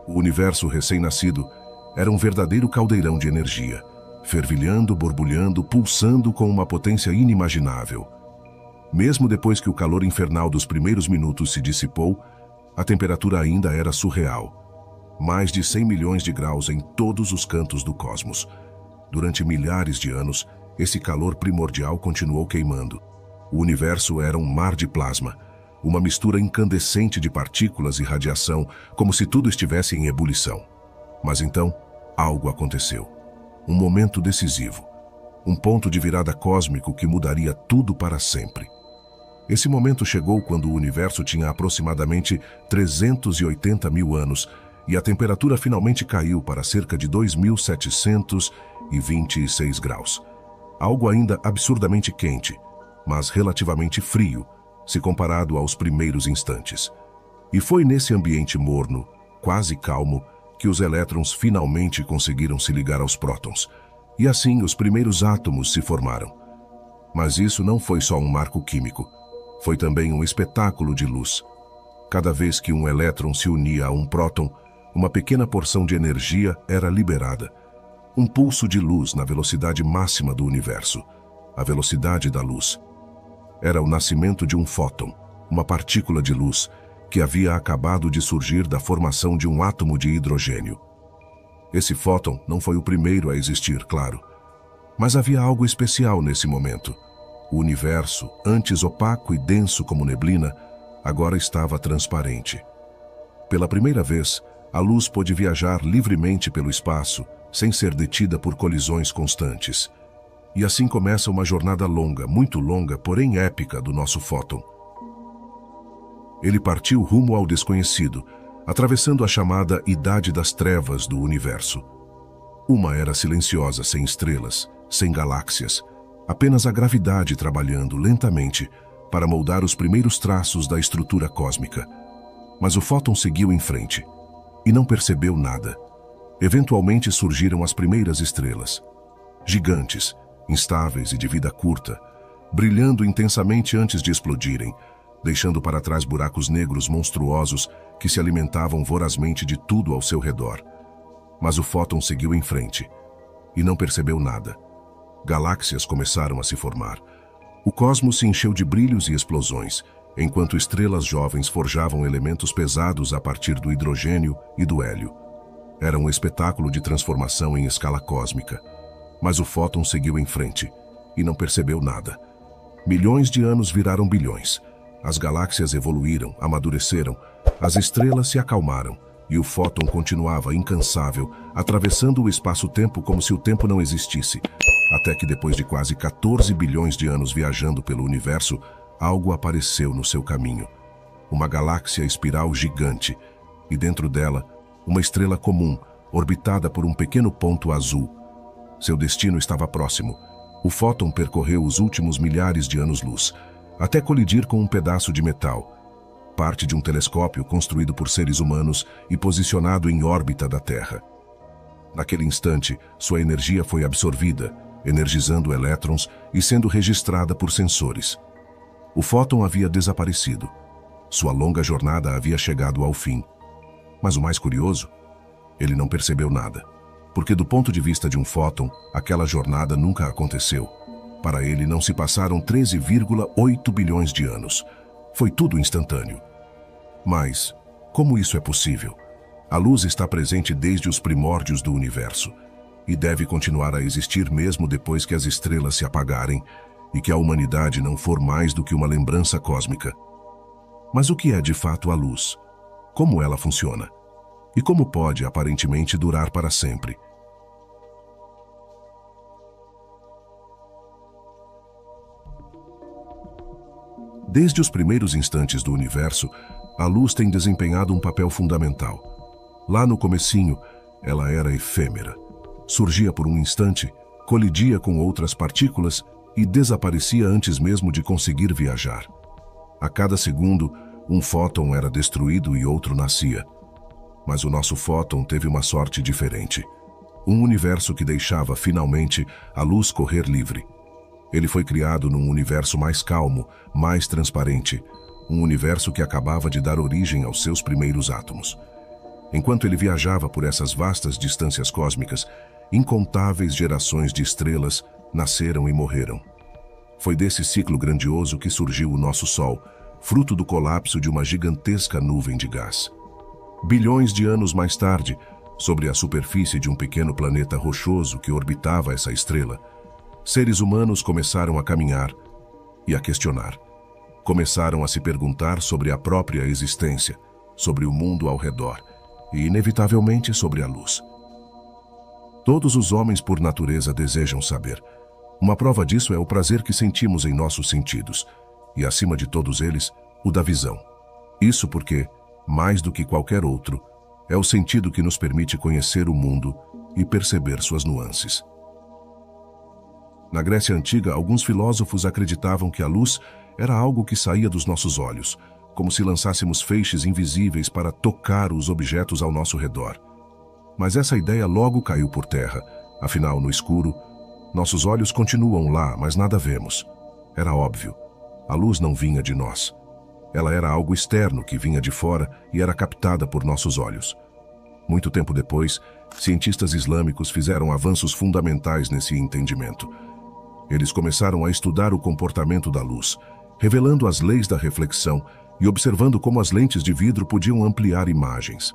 O universo recém-nascido era um verdadeiro caldeirão de energia, fervilhando, borbulhando, pulsando com uma potência inimaginável. Mesmo depois que o calor infernal dos primeiros minutos se dissipou, a temperatura ainda era surreal. Mais de 100 milhões de graus em todos os cantos do cosmos. Durante milhares de anos, esse calor primordial continuou queimando. O universo era um mar de plasma, uma mistura incandescente de partículas e radiação, como se tudo estivesse em ebulição. Mas então, algo aconteceu. Um momento decisivo. Um ponto de virada cósmico que mudaria tudo para sempre. Esse momento chegou quando o universo tinha aproximadamente 380 mil anos e a temperatura finalmente caiu para cerca de 2.726 graus. Algo ainda absurdamente quente, mas relativamente frio, se comparado aos primeiros instantes. E foi nesse ambiente morno, quase calmo, que os elétrons finalmente conseguiram se ligar aos prótons. E assim os primeiros átomos se formaram. Mas isso não foi só um marco químico. Foi também um espetáculo de luz. Cada vez que um elétron se unia a um próton, uma pequena porção de energia era liberada. Um pulso de luz na velocidade máxima do universo, a velocidade da luz. Era o nascimento de um fóton, uma partícula de luz, que havia acabado de surgir da formação de um átomo de hidrogênio. Esse fóton não foi o primeiro a existir, claro. Mas havia algo especial nesse momento. O universo, antes opaco e denso como neblina, agora estava transparente. Pela primeira vez, a luz pôde viajar livremente pelo espaço, sem ser detida por colisões constantes. E assim começa uma jornada longa, muito longa, porém épica do nosso fóton. Ele partiu rumo ao desconhecido, atravessando a chamada Idade das Trevas do universo. Uma era silenciosa, sem estrelas, sem galáxias, apenas a gravidade trabalhando lentamente para moldar os primeiros traços da estrutura cósmica. Mas o fóton seguiu em frente e não percebeu nada. Eventualmente surgiram as primeiras estrelas, gigantes, instáveis e de vida curta, brilhando intensamente antes de explodirem, deixando para trás buracos negros monstruosos que se alimentavam vorazmente de tudo ao seu redor. Mas o fóton seguiu em frente e não percebeu nada. Galáxias começaram a se formar. O cosmos se encheu de brilhos e explosões, enquanto estrelas jovens forjavam elementos pesados a partir do hidrogênio e do hélio. Era um espetáculo de transformação em escala cósmica. Mas o fóton seguiu em frente e não percebeu nada. Milhões de anos viraram bilhões. As galáxias evoluíram, amadureceram, as estrelas se acalmaram e o fóton continuava incansável, atravessando o espaço-tempo como se o tempo não existisse. Até que depois de quase 14 bilhões de anos viajando pelo universo, algo apareceu no seu caminho. Uma galáxia espiral gigante, e dentro dela, uma estrela comum, orbitada por um pequeno ponto azul. Seu destino estava próximo. O fóton percorreu os últimos milhares de anos-luz, até colidir com um pedaço de metal, parte de um telescópio construído por seres humanos e posicionado em órbita da Terra. Naquele instante, sua energia foi absorvida, energizando elétrons e sendo registrada por sensores. O fóton havia desaparecido. Sua longa jornada havia chegado ao fim. Mas o mais curioso, ele não percebeu nada, porque do ponto de vista de um fóton, aquela jornada nunca aconteceu. Para ele não se passaram 13,8 bilhões de anos. Foi tudo instantâneo. Mas, como isso é possível? A luz está presente desde os primórdios do universo e deve continuar a existir mesmo depois que as estrelas se apagarem e que a humanidade não for mais do que uma lembrança cósmica. Mas o que é de fato a luz? Como ela funciona? E como pode, aparentemente, durar para sempre? Desde os primeiros instantes do universo, a luz tem desempenhado um papel fundamental. Lá no comecinho, ela era efêmera. Surgia por um instante, colidia com outras partículas e desaparecia antes mesmo de conseguir viajar. A cada segundo, um fóton era destruído e outro nascia. Mas o nosso fóton teve uma sorte diferente. Um universo que deixava, finalmente, a luz correr livre. Ele foi criado num universo mais calmo, mais transparente, um universo que acabava de dar origem aos seus primeiros átomos. Enquanto ele viajava por essas vastas distâncias cósmicas, incontáveis gerações de estrelas nasceram e morreram. Foi desse ciclo grandioso que surgiu o nosso Sol, fruto do colapso de uma gigantesca nuvem de gás. Bilhões de anos mais tarde, sobre a superfície de um pequeno planeta rochoso que orbitava essa estrela, seres humanos começaram a caminhar e a questionar. Começaram a se perguntar sobre a própria existência, sobre o mundo ao redor e, inevitavelmente, sobre a luz. Todos os homens, por natureza, desejam saber. Uma prova disso é o prazer que sentimos em nossos sentidos, e, acima de todos eles, o da visão. Isso porque, mais do que qualquer outro, é o sentido que nos permite conhecer o mundo e perceber suas nuances. Na Grécia Antiga, alguns filósofos acreditavam que a luz era algo que saía dos nossos olhos, como se lançássemos feixes invisíveis para tocar os objetos ao nosso redor. Mas essa ideia logo caiu por terra. Afinal, no escuro, nossos olhos continuam lá, mas nada vemos. Era óbvio. A luz não vinha de nós. Ela era algo externo que vinha de fora e era captada por nossos olhos. Muito tempo depois, cientistas islâmicos fizeram avanços fundamentais nesse entendimento. Eles começaram a estudar o comportamento da luz, revelando as leis da reflexão e observando como as lentes de vidro podiam ampliar imagens.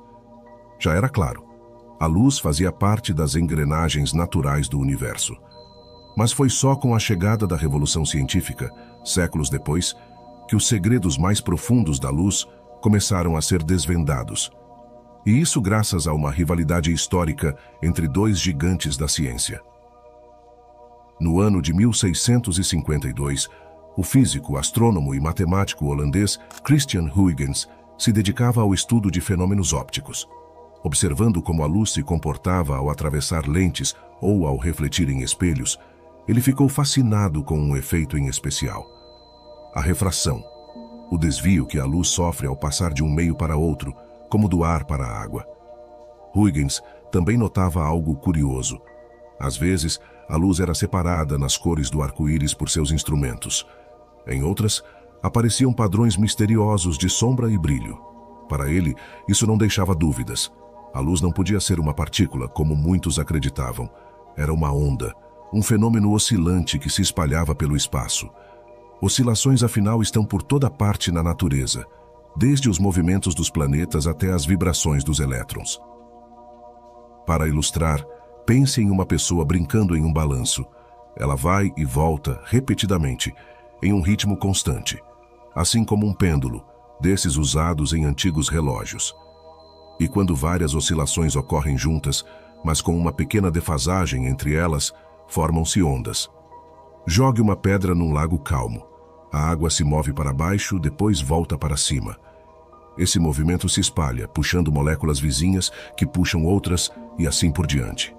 Já era claro, a luz fazia parte das engrenagens naturais do universo. Mas foi só com a chegada da Revolução Científica, séculos depois, que os segredos mais profundos da luz começaram a ser desvendados. E isso graças a uma rivalidade histórica entre dois gigantes da ciência. No ano de 1652, o físico, astrônomo e matemático holandês Christian Huygens se dedicava ao estudo de fenômenos ópticos. Observando como a luz se comportava ao atravessar lentes ou ao refletir em espelhos, ele ficou fascinado com um efeito em especial: a refração, o desvio que a luz sofre ao passar de um meio para outro, como do ar para a água. Huygens também notava algo curioso. Às vezes, a luz era separada nas cores do arco-íris por seus instrumentos. Em outras, apareciam padrões misteriosos de sombra e brilho. Para ele, isso não deixava dúvidas. A luz não podia ser uma partícula, como muitos acreditavam. Era uma onda, um fenômeno oscilante que se espalhava pelo espaço. Oscilações, afinal, estão por toda parte na natureza, desde os movimentos dos planetas até as vibrações dos elétrons. Para ilustrar, pense em uma pessoa brincando em um balanço. Ela vai e volta repetidamente, em um ritmo constante, assim como um pêndulo, desses usados em antigos relógios. E quando várias oscilações ocorrem juntas, mas com uma pequena defasagem entre elas, formam-se ondas. Jogue uma pedra num lago calmo. A água se move para baixo, depois volta para cima. Esse movimento se espalha, puxando moléculas vizinhas que puxam outras e assim por diante.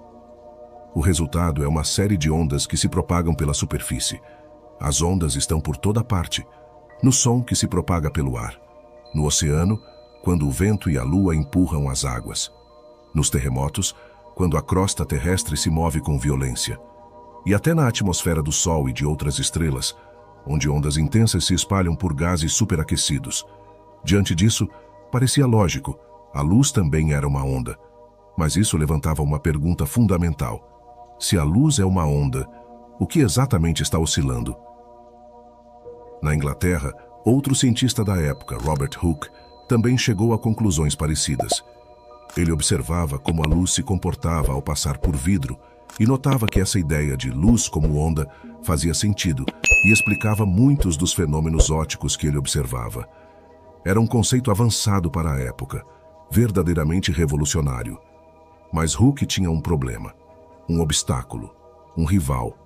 O resultado é uma série de ondas que se propagam pela superfície. As ondas estão por toda parte, no som que se propaga pelo ar, no oceano, quando o vento e a lua empurram as águas, nos terremotos, quando a crosta terrestre se move com violência, e até na atmosfera do Sol e de outras estrelas, onde ondas intensas se espalham por gases superaquecidos. Diante disso, parecia lógico, a luz também era uma onda, mas isso levantava uma pergunta fundamental. Se a luz é uma onda, o que exatamente está oscilando? Na Inglaterra, outro cientista da época, Robert Hooke, também chegou a conclusões parecidas. Ele observava como a luz se comportava ao passar por vidro e notava que essa ideia de luz como onda fazia sentido e explicava muitos dos fenômenos ópticos que ele observava. Era um conceito avançado para a época, verdadeiramente revolucionário. Mas Hooke tinha um problema, um obstáculo, um rival.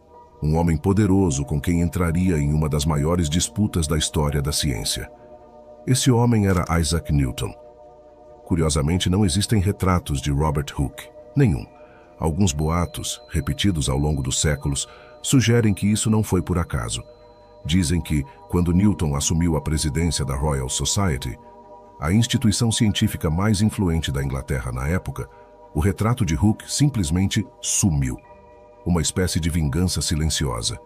Um homem poderoso com quem entraria em uma das maiores disputas da história da ciência. Esse homem era Isaac Newton. Curiosamente, não existem retratos de Robert Hooke, nenhum. Alguns boatos, repetidos ao longo dos séculos, sugerem que isso não foi por acaso. Dizem que, quando Newton assumiu a presidência da Royal Society, a instituição científica mais influente da Inglaterra na época, o retrato de Hooke simplesmente sumiu. Uma espécie de vingança silenciosa.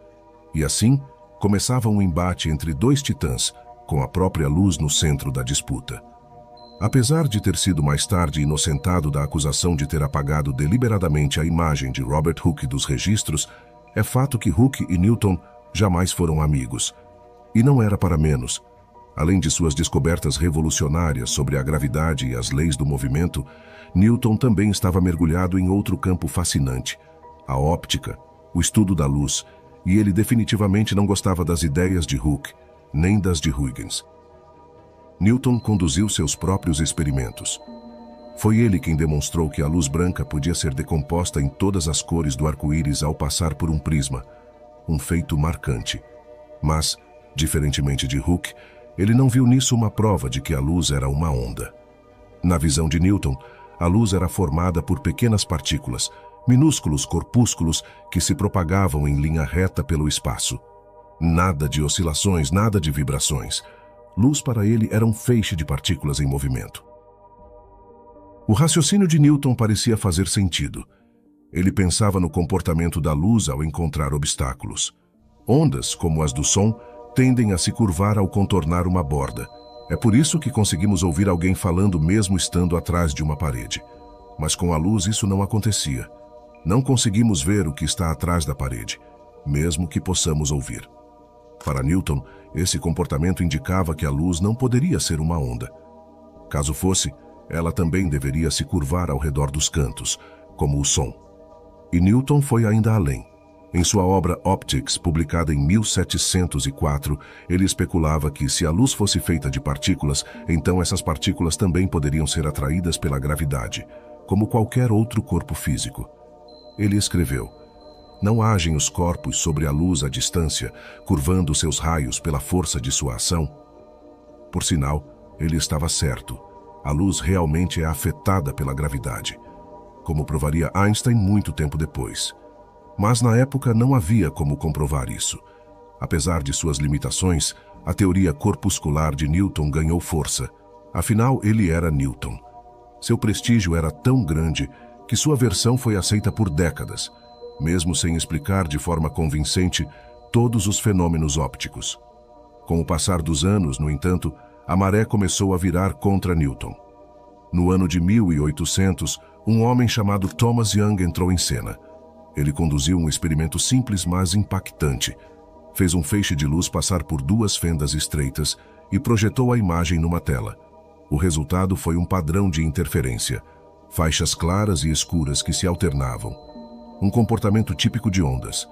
E assim, começava um embate entre dois titãs, com a própria luz no centro da disputa. Apesar de ter sido mais tarde inocentado da acusação de ter apagado deliberadamente a imagem de Robert Hooke dos registros, é fato que Hooke e Newton jamais foram amigos. E não era para menos. Além de suas descobertas revolucionárias sobre a gravidade e as leis do movimento, Newton também estava mergulhado em outro campo fascinante, a óptica, o estudo da luz, e ele definitivamente não gostava das ideias de Hooke, nem das de Huygens. Newton conduziu seus próprios experimentos. Foi ele quem demonstrou que a luz branca podia ser decomposta em todas as cores do arco-íris ao passar por um prisma, um feito marcante. Mas, diferentemente de Hooke, ele não viu nisso uma prova de que a luz era uma onda. Na visão de Newton, a luz era formada por pequenas partículas, minúsculos corpúsculos que se propagavam em linha reta pelo espaço. Nada de oscilações, nada de vibrações. Luz para ele era um feixe de partículas em movimento. O raciocínio de Newton parecia fazer sentido. Ele pensava no comportamento da luz ao encontrar obstáculos. Ondas, como as do som, tendem a se curvar ao contornar uma borda. É por isso que conseguimos ouvir alguém falando mesmo estando atrás de uma parede. Mas com a luz isso não acontecia. Não conseguimos ver o que está atrás da parede, mesmo que possamos ouvir. Para Newton, esse comportamento indicava que a luz não poderia ser uma onda. Caso fosse, ela também deveria se curvar ao redor dos cantos, como o som. E Newton foi ainda além. Em sua obra Optics, publicada em 1704, ele especulava que se a luz fosse feita de partículas, então essas partículas também poderiam ser atraídas pela gravidade, como qualquer outro corpo físico. Ele escreveu: "Não agem os corpos sobre a luz à distância, curvando seus raios pela força de sua ação?" Por sinal, ele estava certo. A luz realmente é afetada pela gravidade, como provaria Einstein muito tempo depois. Mas na época não havia como comprovar isso. Apesar de suas limitações, a teoria corpuscular de Newton ganhou força. Afinal, ele era Newton. Seu prestígio era tão grande que sua versão foi aceita por décadas, mesmo sem explicar de forma convincente todos os fenômenos ópticos. Com o passar dos anos, no entanto, a maré começou a virar contra Newton. No ano de 1800, um homem chamado Thomas Young entrou em cena. Ele conduziu um experimento simples, mas impactante. Fez um feixe de luz passar por duas fendas estreitas e projetou a imagem numa tela. O resultado foi um padrão de interferência, faixas claras e escuras que se alternavam. Um comportamento típico de ondas.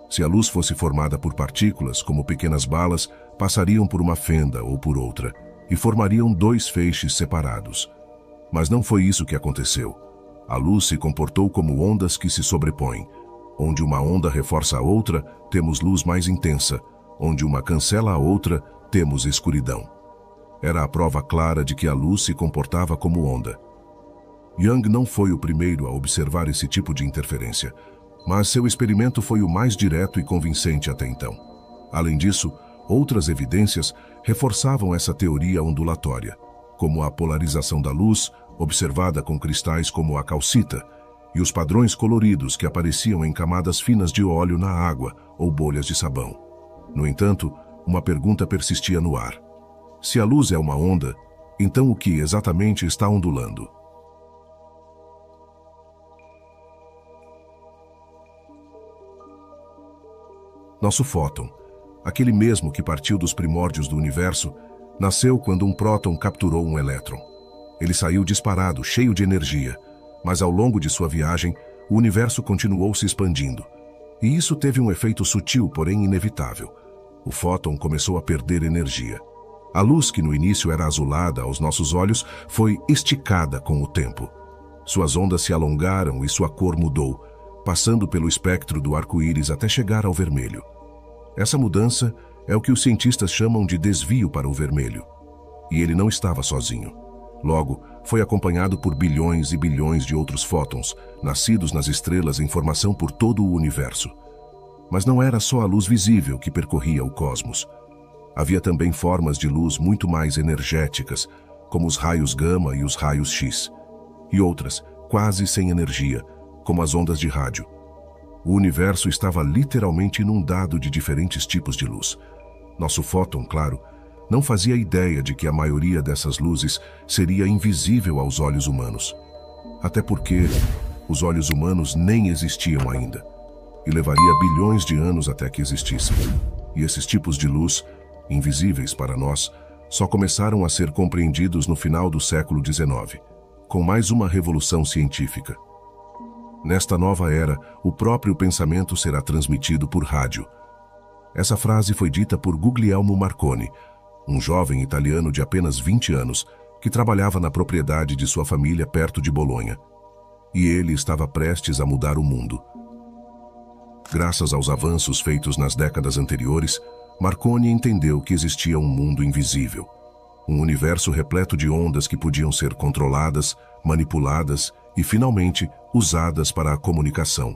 Se a luz fosse formada por partículas, como pequenas balas, passariam por uma fenda ou por outra, e formariam dois feixes separados. Mas não foi isso que aconteceu. A luz se comportou como ondas que se sobrepõem. Onde uma onda reforça a outra, temos luz mais intensa. Onde uma cancela a outra, temos escuridão. Era a prova clara de que a luz se comportava como onda. Young não foi o primeiro a observar esse tipo de interferência, mas seu experimento foi o mais direto e convincente até então. Além disso, outras evidências reforçavam essa teoria ondulatória, como a polarização da luz, observada com cristais como a calcita, e os padrões coloridos que apareciam em camadas finas de óleo na água ou bolhas de sabão. No entanto, uma pergunta persistia no ar. Se a luz é uma onda, então o que exatamente está ondulando? Nosso fóton, aquele mesmo que partiu dos primórdios do universo, nasceu quando um próton capturou um elétron. Ele saiu disparado, cheio de energia, mas ao longo de sua viagem, o universo continuou se expandindo. E isso teve um efeito sutil, porém inevitável. O fóton começou a perder energia. A luz, que no início era azulada aos nossos olhos, foi esticada com o tempo. Suas ondas se alongaram e sua cor mudou, passando pelo espectro do arco-íris até chegar ao vermelho. Essa mudança é o que os cientistas chamam de desvio para o vermelho. E ele não estava sozinho. Logo, foi acompanhado por bilhões e bilhões de outros fótons, nascidos nas estrelas em formação por todo o universo. Mas não era só a luz visível que percorria o cosmos. Havia também formas de luz muito mais energéticas, como os raios gama e os raios X, e outras, quase sem energia, como as ondas de rádio. O universo estava literalmente inundado de diferentes tipos de luz. Nosso fóton, claro, não fazia ideia de que a maioria dessas luzes seria invisível aos olhos humanos. Até porque os olhos humanos nem existiam ainda, e levaria bilhões de anos até que existissem. E esses tipos de luz, invisíveis para nós, só começaram a ser compreendidos no final do século XIX, com mais uma revolução científica. Nesta nova era, o próprio pensamento será transmitido por rádio. Essa frase foi dita por Guglielmo Marconi, um jovem italiano de apenas 20 anos, que trabalhava na propriedade de sua família perto de Bolonha. E ele estava prestes a mudar o mundo. Graças aos avanços feitos nas décadas anteriores, Marconi entendeu que existia um mundo invisível, um universo repleto de ondas que podiam ser controladas, manipuladas e, finalmente, usadas para a comunicação.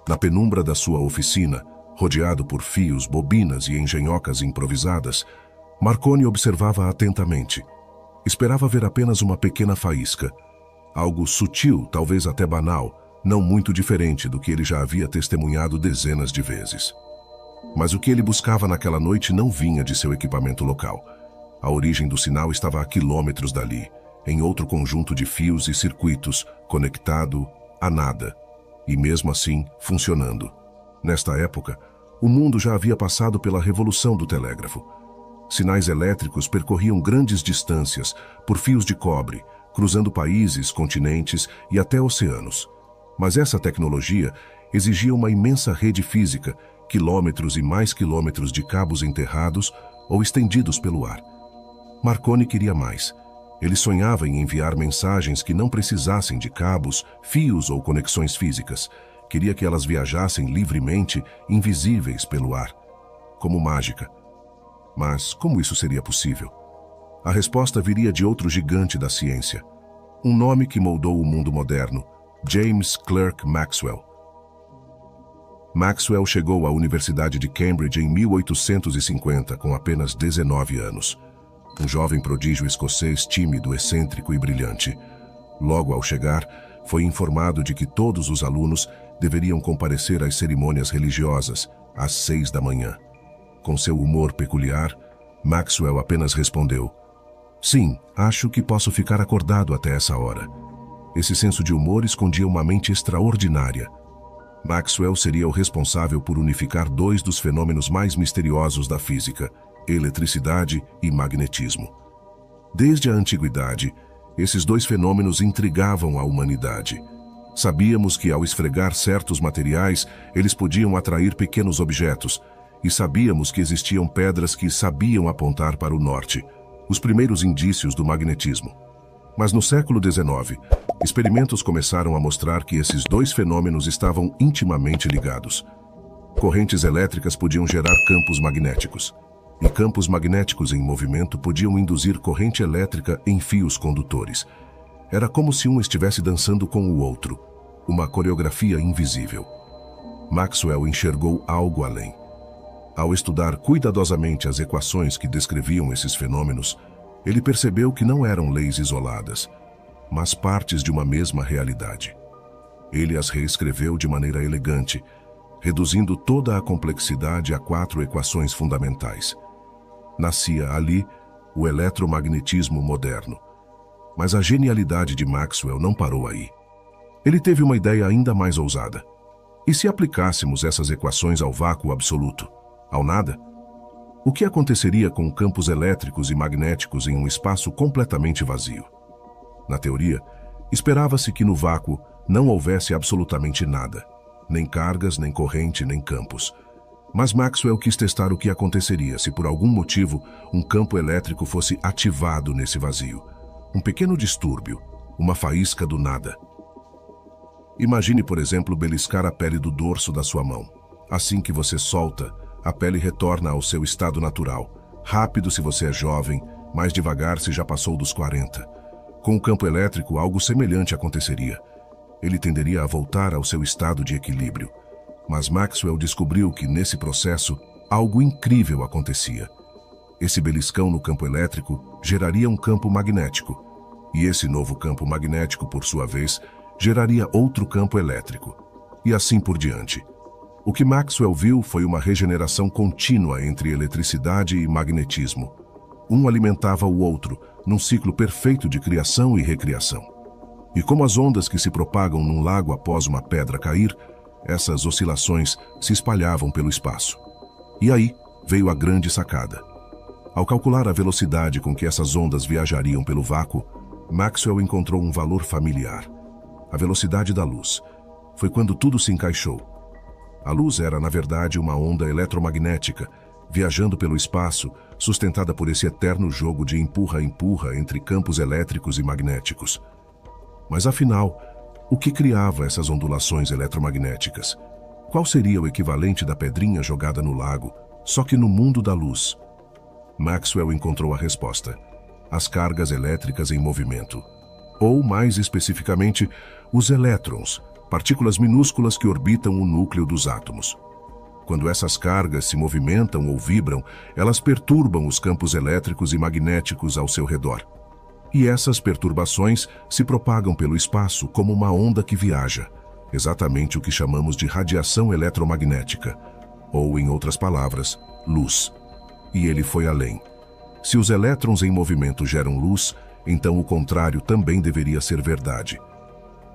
Na penumbra da sua oficina, rodeado por fios, bobinas e engenhocas improvisadas, Marconi observava atentamente. Esperava ver apenas uma pequena faísca, algo sutil, talvez até banal, não muito diferente do que ele já havia testemunhado dezenas de vezes. Mas o que ele buscava naquela noite não vinha de seu equipamento local. A origem do sinal estava a quilômetros dali, em outro conjunto de fios e circuitos, conectado a nada, e mesmo assim funcionando. Nesta época, o mundo já havia passado pela revolução do telégrafo. Sinais elétricos percorriam grandes distâncias por fios de cobre, cruzando países, continentes e até oceanos. Mas essa tecnologia exigia uma imensa rede física, quilômetros e mais quilômetros de cabos enterrados ou estendidos pelo ar. Marconi queria mais. Ele sonhava em enviar mensagens que não precisassem de cabos, fios ou conexões físicas. Queria que elas viajassem livremente, invisíveis pelo ar, como mágica. Mas como isso seria possível? A resposta viria de outro gigante da ciência. Um nome que moldou o mundo moderno, James Clerk Maxwell. Maxwell chegou à Universidade de Cambridge em 1850, com apenas 19 anos. Um jovem prodígio escocês tímido, excêntrico e brilhante. Logo ao chegar, foi informado de que todos os alunos deveriam comparecer às cerimônias religiosas, às 6 da manhã. Com seu humor peculiar, Maxwell apenas respondeu: "Sim, acho que posso ficar acordado até essa hora." Esse senso de humor escondia uma mente extraordinária. Maxwell seria o responsável por unificar dois dos fenômenos mais misteriosos da física, eletricidade e magnetismo. Desde a antiguidade, esses dois fenômenos intrigavam a humanidade. Sabíamos que, ao esfregar certos materiais, eles podiam atrair pequenos objetos, e sabíamos que existiam pedras que sabiam apontar para o norte, os primeiros indícios do magnetismo. Mas no século XIX, experimentos começaram a mostrar que esses dois fenômenos estavam intimamente ligados. Correntes elétricas podiam gerar campos magnéticos, e campos magnéticos em movimento podiam induzir corrente elétrica em fios condutores. Era como se um estivesse dançando com o outro, uma coreografia invisível. Maxwell enxergou algo além. Ao estudar cuidadosamente as equações que descreviam esses fenômenos, ele percebeu que não eram leis isoladas, mas partes de uma mesma realidade. Ele as reescreveu de maneira elegante, reduzindo toda a complexidade a 4 equações fundamentais. Nascia ali o eletromagnetismo moderno. Mas a genialidade de Maxwell não parou aí. Ele teve uma ideia ainda mais ousada. E se aplicássemos essas equações ao vácuo absoluto, ao nada? O que aconteceria com campos elétricos e magnéticos em um espaço completamente vazio? Na teoria, esperava-se que no vácuo não houvesse absolutamente nada, nem cargas, nem corrente, nem campos. Mas Maxwell quis testar o que aconteceria se por algum motivo um campo elétrico fosse ativado nesse vazio. Um pequeno distúrbio, uma faísca do nada. Imagine, por exemplo, beliscar a pele do dorso da sua mão. Assim que você solta, a pele retorna ao seu estado natural. Rápido se você é jovem, mais devagar se já passou dos 40. Com o campo elétrico, algo semelhante aconteceria. Ele tenderia a voltar ao seu estado de equilíbrio. Mas Maxwell descobriu que, nesse processo, algo incrível acontecia. Esse beliscão no campo elétrico geraria um campo magnético. E esse novo campo magnético, por sua vez, geraria outro campo elétrico. E assim por diante. O que Maxwell viu foi uma regeneração contínua entre eletricidade e magnetismo. Um alimentava o outro, num ciclo perfeito de criação e recriação. E como as ondas que se propagam num lago após uma pedra cair, essas oscilações se espalhavam pelo espaço. E aí veio a grande sacada. Ao calcular a velocidade com que essas ondas viajariam pelo vácuo, Maxwell encontrou um valor familiar: a velocidade da luz. Foi quando tudo se encaixou. A luz era, na verdade, uma onda eletromagnética, viajando pelo espaço, sustentada por esse eterno jogo de empurra-empurra entre campos elétricos e magnéticos. Mas afinal, o que criava essas ondulações eletromagnéticas? Qual seria o equivalente da pedrinha jogada no lago, só que no mundo da luz? Maxwell encontrou a resposta: as cargas elétricas em movimento. Ou, mais especificamente, os elétrons, partículas minúsculas que orbitam o núcleo dos átomos. Quando essas cargas se movimentam ou vibram, elas perturbam os campos elétricos e magnéticos ao seu redor. E essas perturbações se propagam pelo espaço como uma onda que viaja, exatamente o que chamamos de radiação eletromagnética, ou, em outras palavras, luz. E ele foi além. Se os elétrons em movimento geram luz, então o contrário também deveria ser verdade.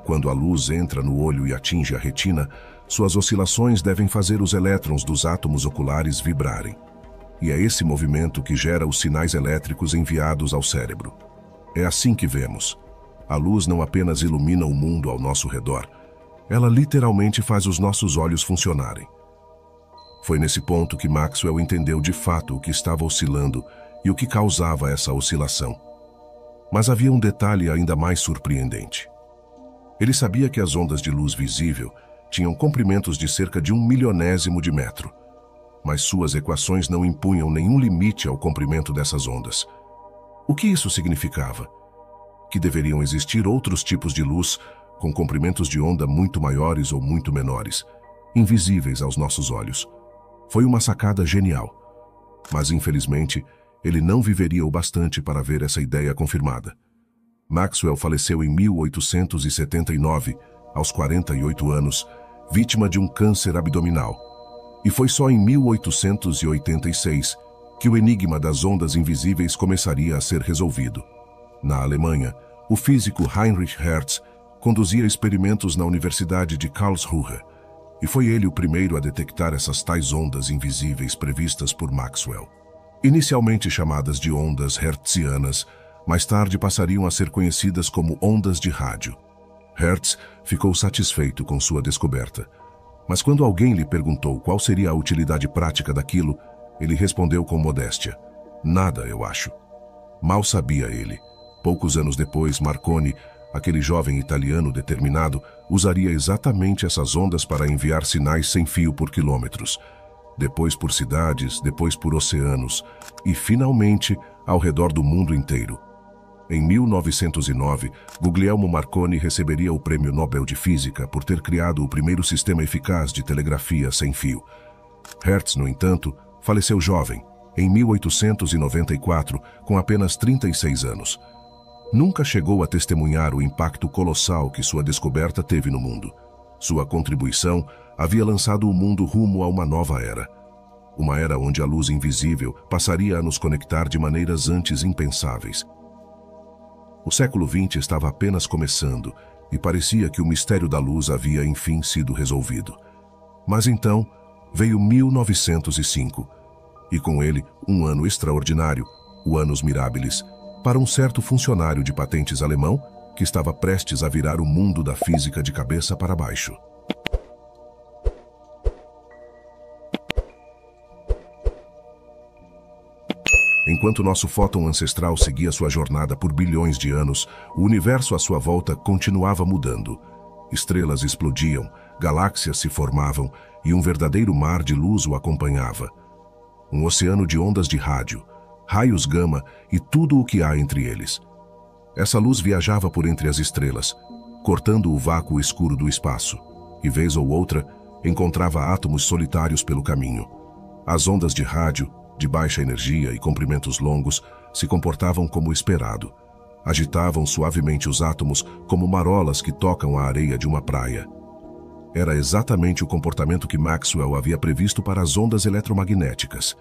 Quando a luz entra no olho e atinge a retina, suas oscilações devem fazer os elétrons dos átomos oculares vibrarem. E é esse movimento que gera os sinais elétricos enviados ao cérebro. É assim que vemos. A luz não apenas ilumina o mundo ao nosso redor, ela literalmente faz os nossos olhos funcionarem. Foi nesse ponto que Maxwell entendeu de fato o que estava oscilando e o que causava essa oscilação. Mas havia um detalhe ainda mais surpreendente. Ele sabia que as ondas de luz visível tinham comprimentos de cerca de 1/1000º de metro, mas suas equações não impunham nenhum limite ao comprimento dessas ondas. O que isso significava? Que deveriam existir outros tipos de luz com comprimentos de onda muito maiores ou muito menores, invisíveis aos nossos olhos. Foi uma sacada genial, mas infelizmente ele não viveria o bastante para ver essa ideia confirmada. Maxwell faleceu em 1879, aos 48 anos, vítima de um câncer abdominal. E foi só em 1886 que o enigma das ondas invisíveis começaria a ser resolvido. Na Alemanha, o físico Heinrich Hertz conduzia experimentos na Universidade de Karlsruhe, e foi ele o primeiro a detectar essas tais ondas invisíveis previstas por Maxwell. Inicialmente chamadas de ondas hertzianas, mais tarde passariam a ser conhecidas como ondas de rádio. Hertz ficou satisfeito com sua descoberta, mas quando alguém lhe perguntou qual seria a utilidade prática daquilo, ele respondeu com modéstia: nada, eu acho. Mal sabia ele. Poucos anos depois, Marconi, aquele jovem italiano determinado, usaria exatamente essas ondas para enviar sinais sem fio por quilômetros, depois por cidades, depois por oceanos e, finalmente, ao redor do mundo inteiro. Em 1909, Guglielmo Marconi receberia o Prêmio Nobel de Física por ter criado o primeiro sistema eficaz de telegrafia sem fio. Hertz, no entanto, faleceu jovem, em 1894, com apenas 36 anos. Nunca chegou a testemunhar o impacto colossal que sua descoberta teve no mundo. Sua contribuição havia lançado o mundo rumo a uma nova era. Uma era onde a luz invisível passaria a nos conectar de maneiras antes impensáveis. O século XX estava apenas começando e parecia que o mistério da luz havia enfim sido resolvido. Mas então veio 1905 e com ele um ano extraordinário, o Annus Mirabilis, para um certo funcionário de patentes alemão que estava prestes a virar o mundo da física de cabeça para baixo. Enquanto nosso fóton ancestral seguia sua jornada por bilhões de anos, o universo à sua volta continuava mudando. Estrelas explodiam, galáxias se formavam e um verdadeiro mar de luz o acompanhava. Um oceano de ondas de rádio, raios gama e tudo o que há entre eles. Essa luz viajava por entre as estrelas, cortando o vácuo escuro do espaço, e vez ou outra encontrava átomos solitários pelo caminho. As ondas de rádio, de baixa energia e comprimentos longos, se comportavam como esperado. Agitavam suavemente os átomos como marolas que tocam a areia de uma praia. Era exatamente o comportamento que Maxwell havia previsto para as ondas eletromagnéticas.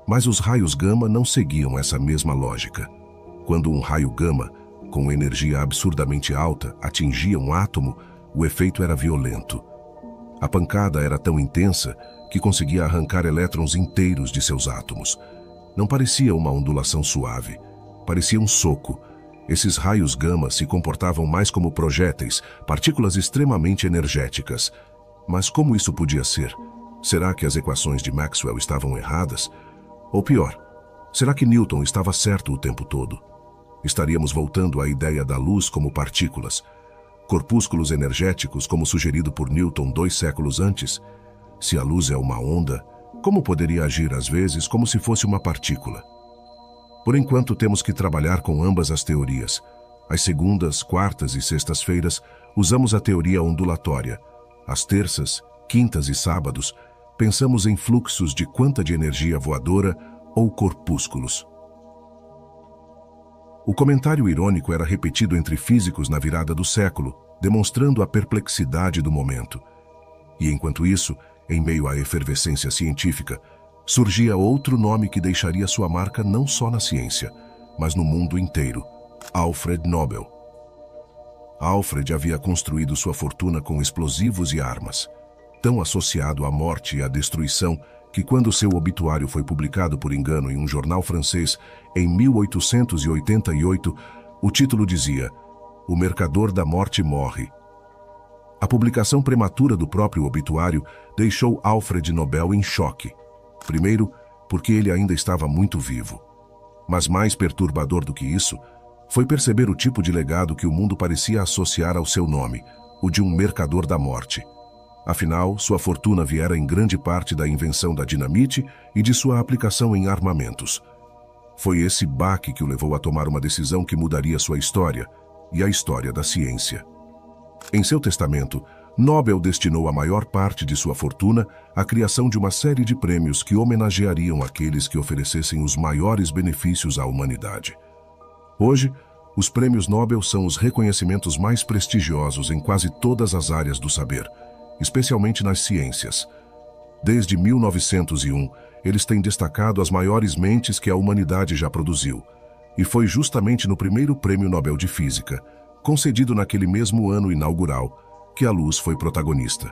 Mas os raios gama não seguiam essa mesma lógica. Quando um raio gama, com energia absurdamente alta, atingia um átomo, o efeito era violento. A pancada era tão intensa que conseguia arrancar elétrons inteiros de seus átomos. Não parecia uma ondulação suave, parecia um soco. Esses raios gama se comportavam mais como projéteis, partículas extremamente energéticas. Mas como isso podia ser? Será que as equações de Maxwell estavam erradas? Ou pior, será que Newton estava certo o tempo todo? Estaríamos voltando à ideia da luz como partículas, corpúsculos energéticos como sugerido por Newton 2 séculos antes? Se a luz é uma onda, como poderia agir às vezes como se fosse uma partícula? Por enquanto temos que trabalhar com ambas as teorias. Às segundas, quartas e sextas-feiras, usamos a teoria ondulatória. Às terças, quintas e sábados, pensamos em fluxos de quanta de energia voadora ou corpúsculos. O comentário irônico era repetido entre físicos na virada do século, demonstrando a perplexidade do momento. E enquanto isso, em meio à efervescência científica, surgia outro nome que deixaria sua marca não só na ciência, mas no mundo inteiro: Alfred Nobel. Alfred havia construído sua fortuna com explosivos e armas, tão associado à morte e à destruição que quando seu obituário foi publicado por engano em um jornal francês em 1888, o título dizia: "O mercador da morte morre". A publicação prematura do próprio obituário deixou Alfred Nobel em choque. Primeiro, porque ele ainda estava muito vivo. Mas mais perturbador do que isso, foi perceber o tipo de legado que o mundo parecia associar ao seu nome, o de um mercador da morte. Afinal, sua fortuna viera em grande parte da invenção da dinamite e de sua aplicação em armamentos. Foi esse baque que o levou a tomar uma decisão que mudaria sua história e a história da ciência. Em seu testamento, Nobel destinou a maior parte de sua fortuna à criação de uma série de prêmios que homenageariam aqueles que oferecessem os maiores benefícios à humanidade. Hoje, os prêmios Nobel são os reconhecimentos mais prestigiosos em quase todas as áreas do saber, especialmente nas ciências. Desde 1901, eles têm destacado as maiores mentes que a humanidade já produziu. E foi justamente no primeiro Prêmio Nobel de Física, concedido naquele mesmo ano inaugural, que a luz foi protagonista.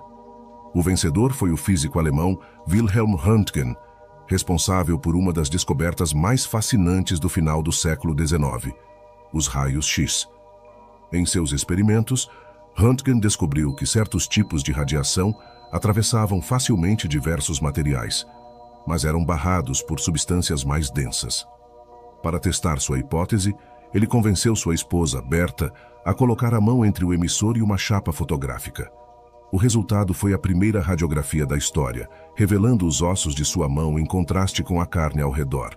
O vencedor foi o físico alemão Wilhelm Röntgen, responsável por uma das descobertas mais fascinantes do final do século XIX, os raios X. Em seus experimentos, Röntgen descobriu que certos tipos de radiação atravessavam facilmente diversos materiais, mas eram barrados por substâncias mais densas. Para testar sua hipótese, ele convenceu sua esposa, Berta, a colocar a mão entre o emissor e uma chapa fotográfica. O resultado foi a primeira radiografia da história, revelando os ossos de sua mão em contraste com a carne ao redor.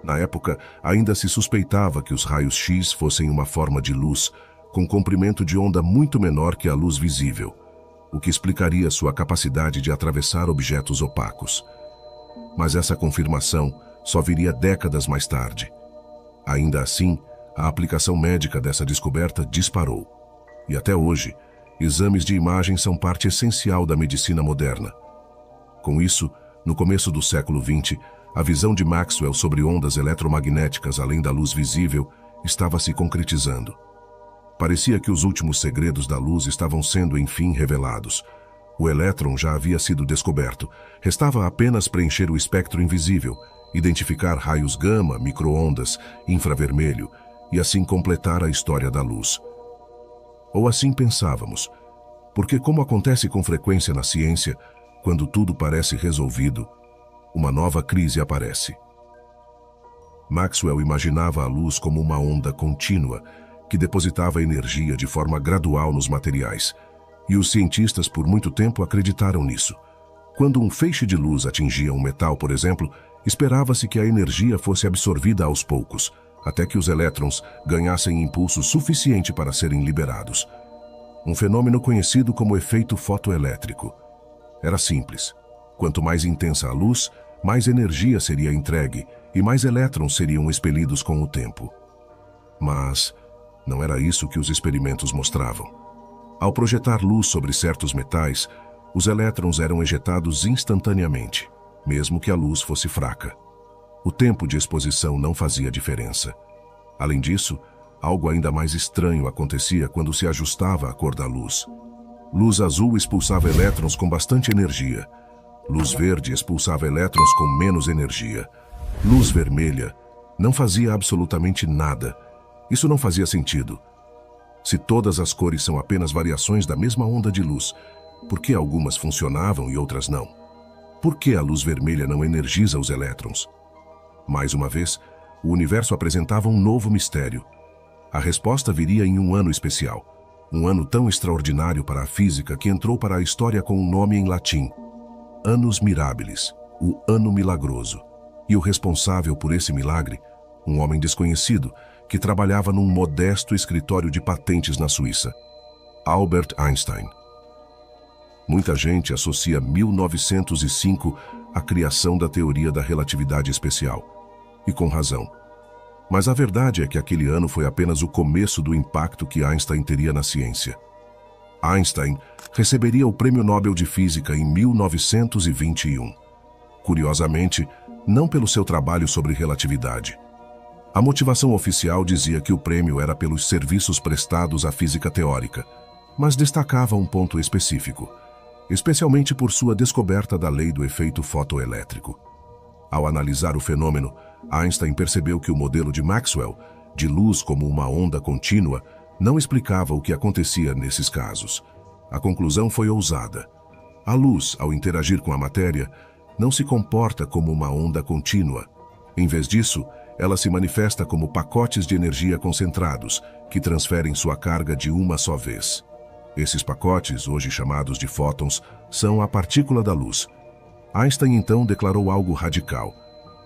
Na época, ainda se suspeitava que os raios X fossem uma forma de luz, com comprimento de onda muito menor que a luz visível, o que explicaria sua capacidade de atravessar objetos opacos. Mas essa confirmação só viria décadas mais tarde. Ainda assim, a aplicação médica dessa descoberta disparou. E até hoje, exames de imagem são parte essencial da medicina moderna. Com isso, no começo do século XX, a visão de Maxwell sobre ondas eletromagnéticas além da luz visível estava se concretizando. Parecia que os últimos segredos da luz estavam sendo, enfim, revelados. O elétron já havia sido descoberto. Restava apenas preencher o espectro invisível, identificar raios gama, micro-ondas, infravermelho, e assim completar a história da luz. Ou assim pensávamos, porque como acontece com frequência na ciência, quando tudo parece resolvido, uma nova crise aparece. Maxwell imaginava a luz como uma onda contínua, que depositava energia de forma gradual nos materiais, e os cientistas por muito tempo acreditaram nisso. Quando um feixe de luz atingia um metal, por exemplo, esperava-se que a energia fosse absorvida aos poucos, até que os elétrons ganhassem impulso suficiente para serem liberados. Um fenômeno conhecido como efeito fotoelétrico. Era simples. Quanto mais intensa a luz, mais energia seria entregue e mais elétrons seriam expelidos com o tempo. Mas não era isso que os experimentos mostravam. Ao projetar luz sobre certos metais, os elétrons eram ejetados instantaneamente, mesmo que a luz fosse fraca. O tempo de exposição não fazia diferença. Além disso, algo ainda mais estranho acontecia quando se ajustava a cor da luz. Luz azul expulsava elétrons com bastante energia. Luz verde expulsava elétrons com menos energia. Luz vermelha não fazia absolutamente nada. Isso não fazia sentido. Se todas as cores são apenas variações da mesma onda de luz, por que algumas funcionavam e outras não? Por que a luz vermelha não energiza os elétrons? Mais uma vez, o universo apresentava um novo mistério. A resposta viria em um ano especial. Um ano tão extraordinário para a física que entrou para a história com um nome em latim. Annus Mirabilis, o Ano Milagroso. E o responsável por esse milagre, um homem desconhecido, que trabalhava num modesto escritório de patentes na Suíça. Albert Einstein. Muita gente associa 1905 à criação da teoria da relatividade especial. E com razão. Mas a verdade é que aquele ano foi apenas o começo do impacto que Einstein teria na ciência. Einstein receberia o Prêmio Nobel de Física em 1921. Curiosamente, não pelo seu trabalho sobre relatividade. A motivação oficial dizia que o prêmio era pelos serviços prestados à física teórica, mas destacava um ponto específico, especialmente por sua descoberta da lei do efeito fotoelétrico. Ao analisar o fenômeno, Einstein percebeu que o modelo de Maxwell, de luz como uma onda contínua, não explicava o que acontecia nesses casos. A conclusão foi ousada. A luz, ao interagir com a matéria, não se comporta como uma onda contínua. Em vez disso, ela se manifesta como pacotes de energia concentrados, que transferem sua carga de uma só vez. Esses pacotes, hoje chamados de fótons, são a partícula da luz. Einstein então declarou algo radical.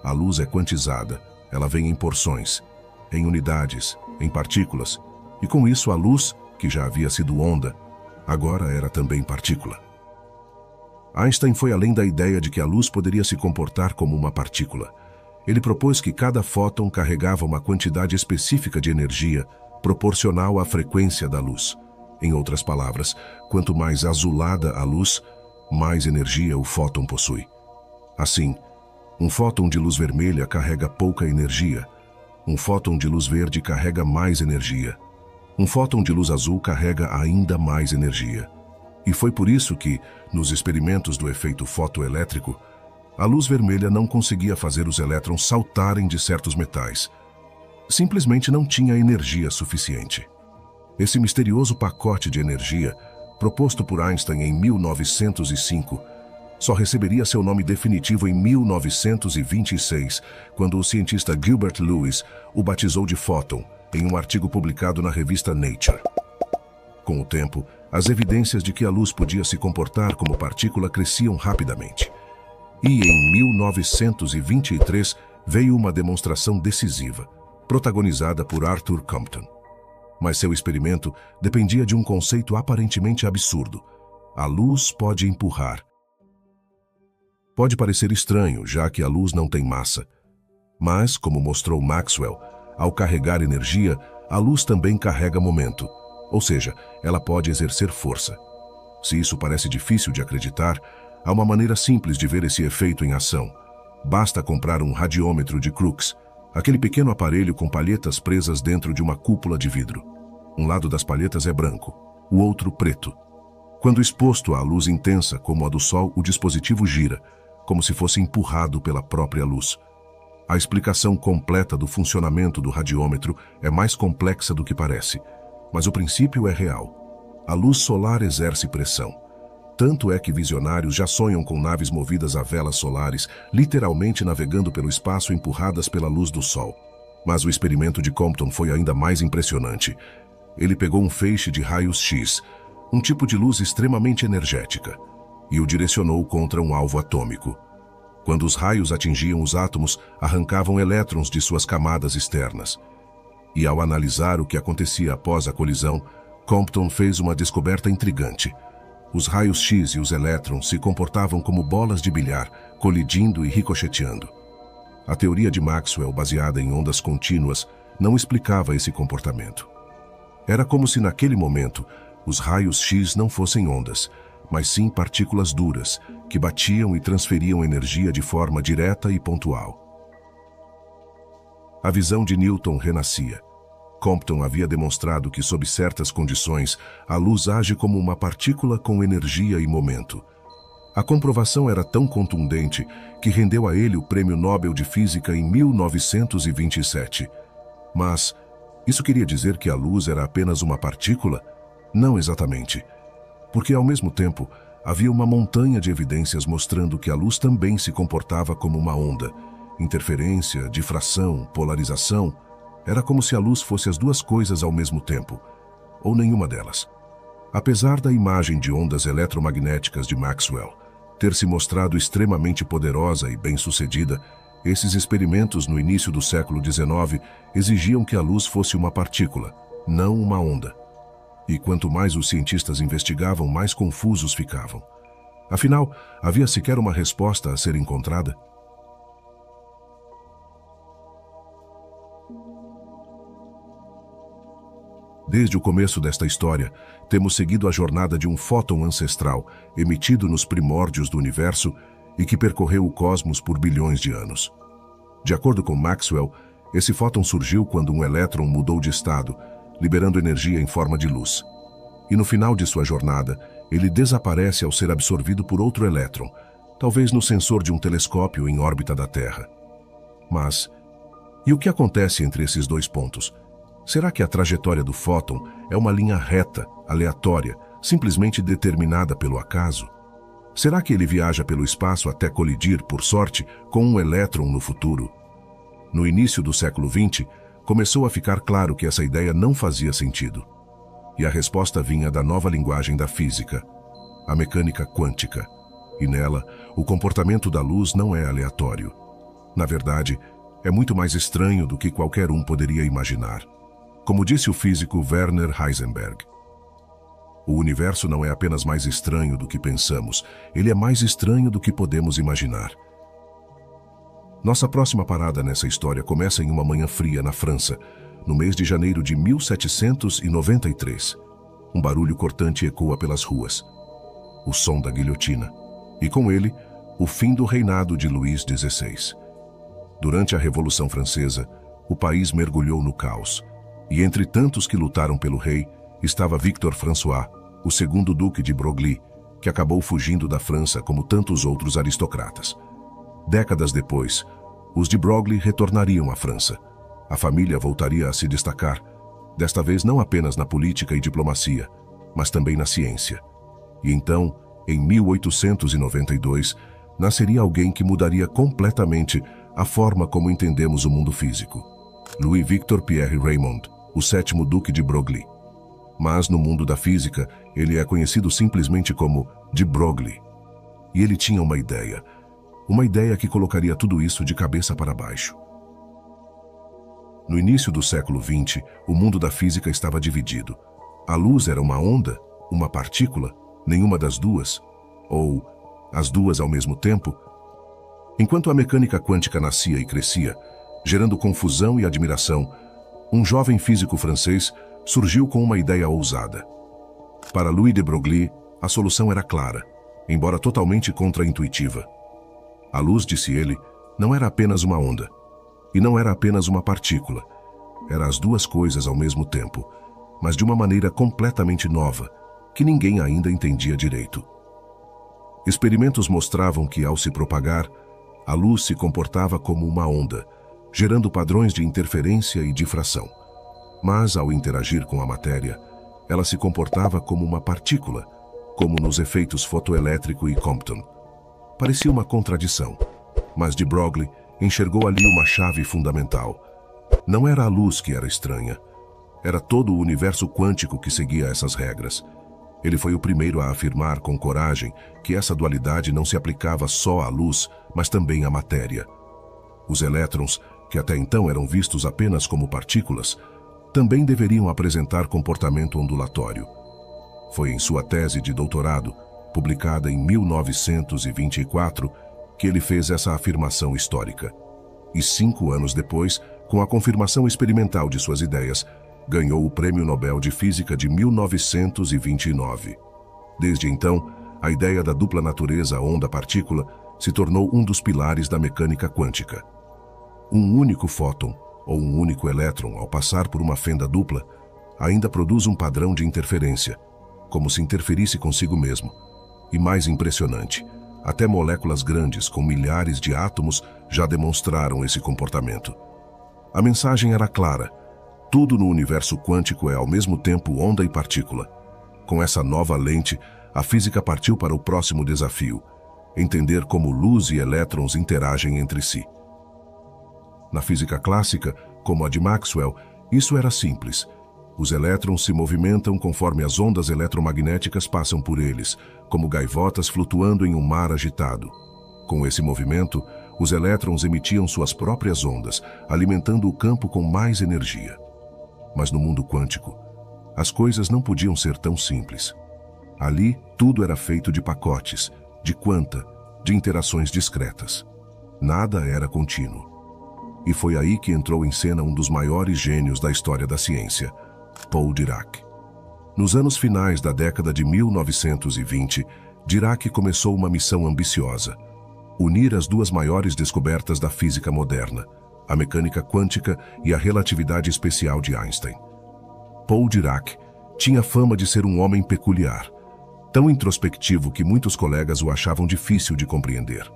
A luz é quantizada, ela vem em porções, em unidades, em partículas, e com isso a luz, que já havia sido onda, agora era também partícula. Einstein foi além da ideia de que a luz poderia se comportar como uma partícula. Ele propôs que cada fóton carregava uma quantidade específica de energia proporcional à frequência da luz. Em outras palavras, quanto mais azulada a luz, mais energia o fóton possui. Assim, um fóton de luz vermelha carrega pouca energia. Um fóton de luz verde carrega mais energia. Um fóton de luz azul carrega ainda mais energia. E foi por isso que, nos experimentos do efeito fotoelétrico, a luz vermelha não conseguia fazer os elétrons saltarem de certos metais. Simplesmente não tinha energia suficiente. Esse misterioso pacote de energia, proposto por Einstein em 1905, só receberia seu nome definitivo em 1926, quando o cientista Gilbert Lewis o batizou de fóton, em um artigo publicado na revista Nature. Com o tempo, as evidências de que a luz podia se comportar como partícula cresciam rapidamente. E em 1923 veio uma demonstração decisiva, protagonizada por Arthur Compton. Mas seu experimento dependia de um conceito aparentemente absurdo. A luz pode empurrar. Pode parecer estranho, já que a luz não tem massa. Mas, como mostrou Maxwell, ao carregar energia, a luz também carrega momento, ou seja, ela pode exercer força. Se isso parece difícil de acreditar, há uma maneira simples de ver esse efeito em ação. Basta comprar um radiômetro de Crookes, aquele pequeno aparelho com palhetas presas dentro de uma cúpula de vidro. Um lado das palhetas é branco, o outro preto. Quando exposto à luz intensa, como a do Sol, o dispositivo gira, como se fosse empurrado pela própria luz. A explicação completa do funcionamento do radiômetro é mais complexa do que parece, mas o princípio é real. A luz solar exerce pressão. Tanto é que visionários já sonham com naves movidas a velas solares, literalmente navegando pelo espaço empurradas pela luz do Sol. Mas o experimento de Compton foi ainda mais impressionante. Ele pegou um feixe de raios X, um tipo de luz extremamente energética, e o direcionou contra um alvo atômico. Quando os raios atingiam os átomos, arrancavam elétrons de suas camadas externas. E ao analisar o que acontecia após a colisão, Compton fez uma descoberta intrigante. Os raios X e os elétrons se comportavam como bolas de bilhar, colidindo e ricocheteando. A teoria de Maxwell, baseada em ondas contínuas, não explicava esse comportamento. Era como se naquele momento, os raios X não fossem ondas, mas sim partículas duras, que batiam e transferiam energia de forma direta e pontual. A visão de Newton renascia. Compton havia demonstrado que, sob certas condições, a luz age como uma partícula com energia e momento. A comprovação era tão contundente que rendeu a ele o Prêmio Nobel de Física em 1927. Mas isso queria dizer que a luz era apenas uma partícula? Não exatamente. Porque, ao mesmo tempo, havia uma montanha de evidências mostrando que a luz também se comportava como uma onda. Interferência, difração, polarização. Era como se a luz fosse as duas coisas ao mesmo tempo, ou nenhuma delas. Apesar da imagem de ondas eletromagnéticas de Maxwell ter se mostrado extremamente poderosa e bem-sucedida, esses experimentos no início do século XIX exigiam que a luz fosse uma partícula, não uma onda. E quanto mais os cientistas investigavam, mais confusos ficavam. Afinal, havia sequer uma resposta a ser encontrada? Desde o começo desta história, temos seguido a jornada de um fóton ancestral emitido nos primórdios do universo e que percorreu o cosmos por bilhões de anos. De acordo com Maxwell, esse fóton surgiu quando um elétron mudou de estado, liberando energia em forma de luz. E no final de sua jornada, ele desaparece ao ser absorvido por outro elétron, talvez no sensor de um telescópio em órbita da Terra. Mas, e o que acontece entre esses dois pontos? Será que a trajetória do fóton é uma linha reta, aleatória, simplesmente determinada pelo acaso? Será que ele viaja pelo espaço até colidir, por sorte, com um elétron no futuro? No início do século XX, começou a ficar claro que essa ideia não fazia sentido. E a resposta vinha da nova linguagem da física, a mecânica quântica. E nela, o comportamento da luz não é aleatório. Na verdade, é muito mais estranho do que qualquer um poderia imaginar. Como disse o físico Werner Heisenberg, o universo não é apenas mais estranho do que pensamos, ele é mais estranho do que podemos imaginar. Nossa próxima parada nessa história começa em uma manhã fria na França, no mês de janeiro de 1793. Um barulho cortante ecoa pelas ruas. O som da guilhotina. E com ele, o fim do reinado de Luís XVI. Durante a Revolução Francesa, o país mergulhou no caos. E entre tantos que lutaram pelo rei, estava Victor François, o segundo duque de Broglie, que acabou fugindo da França como tantos outros aristocratas. Décadas depois, os de Broglie retornariam à França. A família voltaria a se destacar, desta vez não apenas na política e diplomacia, mas também na ciência. E então, em 1892, nasceria alguém que mudaria completamente a forma como entendemos o mundo físico. Louis Victor Pierre Raymond, o sétimo duque de Broglie. Mas no mundo da física, ele é conhecido simplesmente como de Broglie. E ele tinha uma ideia que colocaria tudo isso de cabeça para baixo. No início do século XX, o mundo da física estava dividido. A luz era uma onda, uma partícula, nenhuma das duas, ou as duas ao mesmo tempo. Enquanto a mecânica quântica nascia e crescia, gerando confusão e admiração, um jovem físico francês surgiu com uma ideia ousada. Para Louis de Broglie, a solução era clara, embora totalmente contra-intuitiva. A luz, disse ele, não era apenas uma onda, e não era apenas uma partícula. Era as duas coisas ao mesmo tempo, mas de uma maneira completamente nova, que ninguém ainda entendia direito. Experimentos mostravam que, ao se propagar, a luz se comportava como uma onda, gerando padrões de interferência e difração. Mas, ao interagir com a matéria, ela se comportava como uma partícula, como nos efeitos fotoelétrico e Compton. Parecia uma contradição, mas de Broglie enxergou ali uma chave fundamental. Não era a luz que era estranha, era todo o universo quântico que seguia essas regras. Ele foi o primeiro a afirmar com coragem que essa dualidade não se aplicava só à luz, mas também à matéria. Os elétrons, que até então eram vistos apenas como partículas, também deveriam apresentar comportamento ondulatório. Foi em sua tese de doutorado, publicada em 1924, que ele fez essa afirmação histórica. E 5 anos depois, com a confirmação experimental de suas ideias, ganhou o Prêmio Nobel de Física de 1929. Desde então, a ideia da dupla natureza onda-partícula se tornou um dos pilares da mecânica quântica. Um único fóton, ou um único elétron, ao passar por uma fenda dupla, ainda produz um padrão de interferência, como se interferisse consigo mesmo. E mais impressionante, até moléculas grandes com milhares de átomos já demonstraram esse comportamento. A mensagem era clara: tudo no universo quântico é ao mesmo tempo onda e partícula. Com essa nova lente, a física partiu para o próximo desafio: entender como luz e elétrons interagem entre si. Na física clássica, como a de Maxwell, isso era simples. Os elétrons se movimentam conforme as ondas eletromagnéticas passam por eles, como gaivotas flutuando em um mar agitado. Com esse movimento, os elétrons emitiam suas próprias ondas, alimentando o campo com mais energia. Mas no mundo quântico, as coisas não podiam ser tão simples. Ali, tudo era feito de pacotes, de quanta, de interações discretas. Nada era contínuo. E foi aí que entrou em cena um dos maiores gênios da história da ciência, Paul Dirac. Nos anos finais da década de 1920, Dirac começou uma missão ambiciosa: unir as duas maiores descobertas da física moderna, a mecânica quântica e a relatividade especial de Einstein. Paul Dirac tinha fama de ser um homem peculiar, tão introspectivo que muitos colegas o achavam difícil de compreender.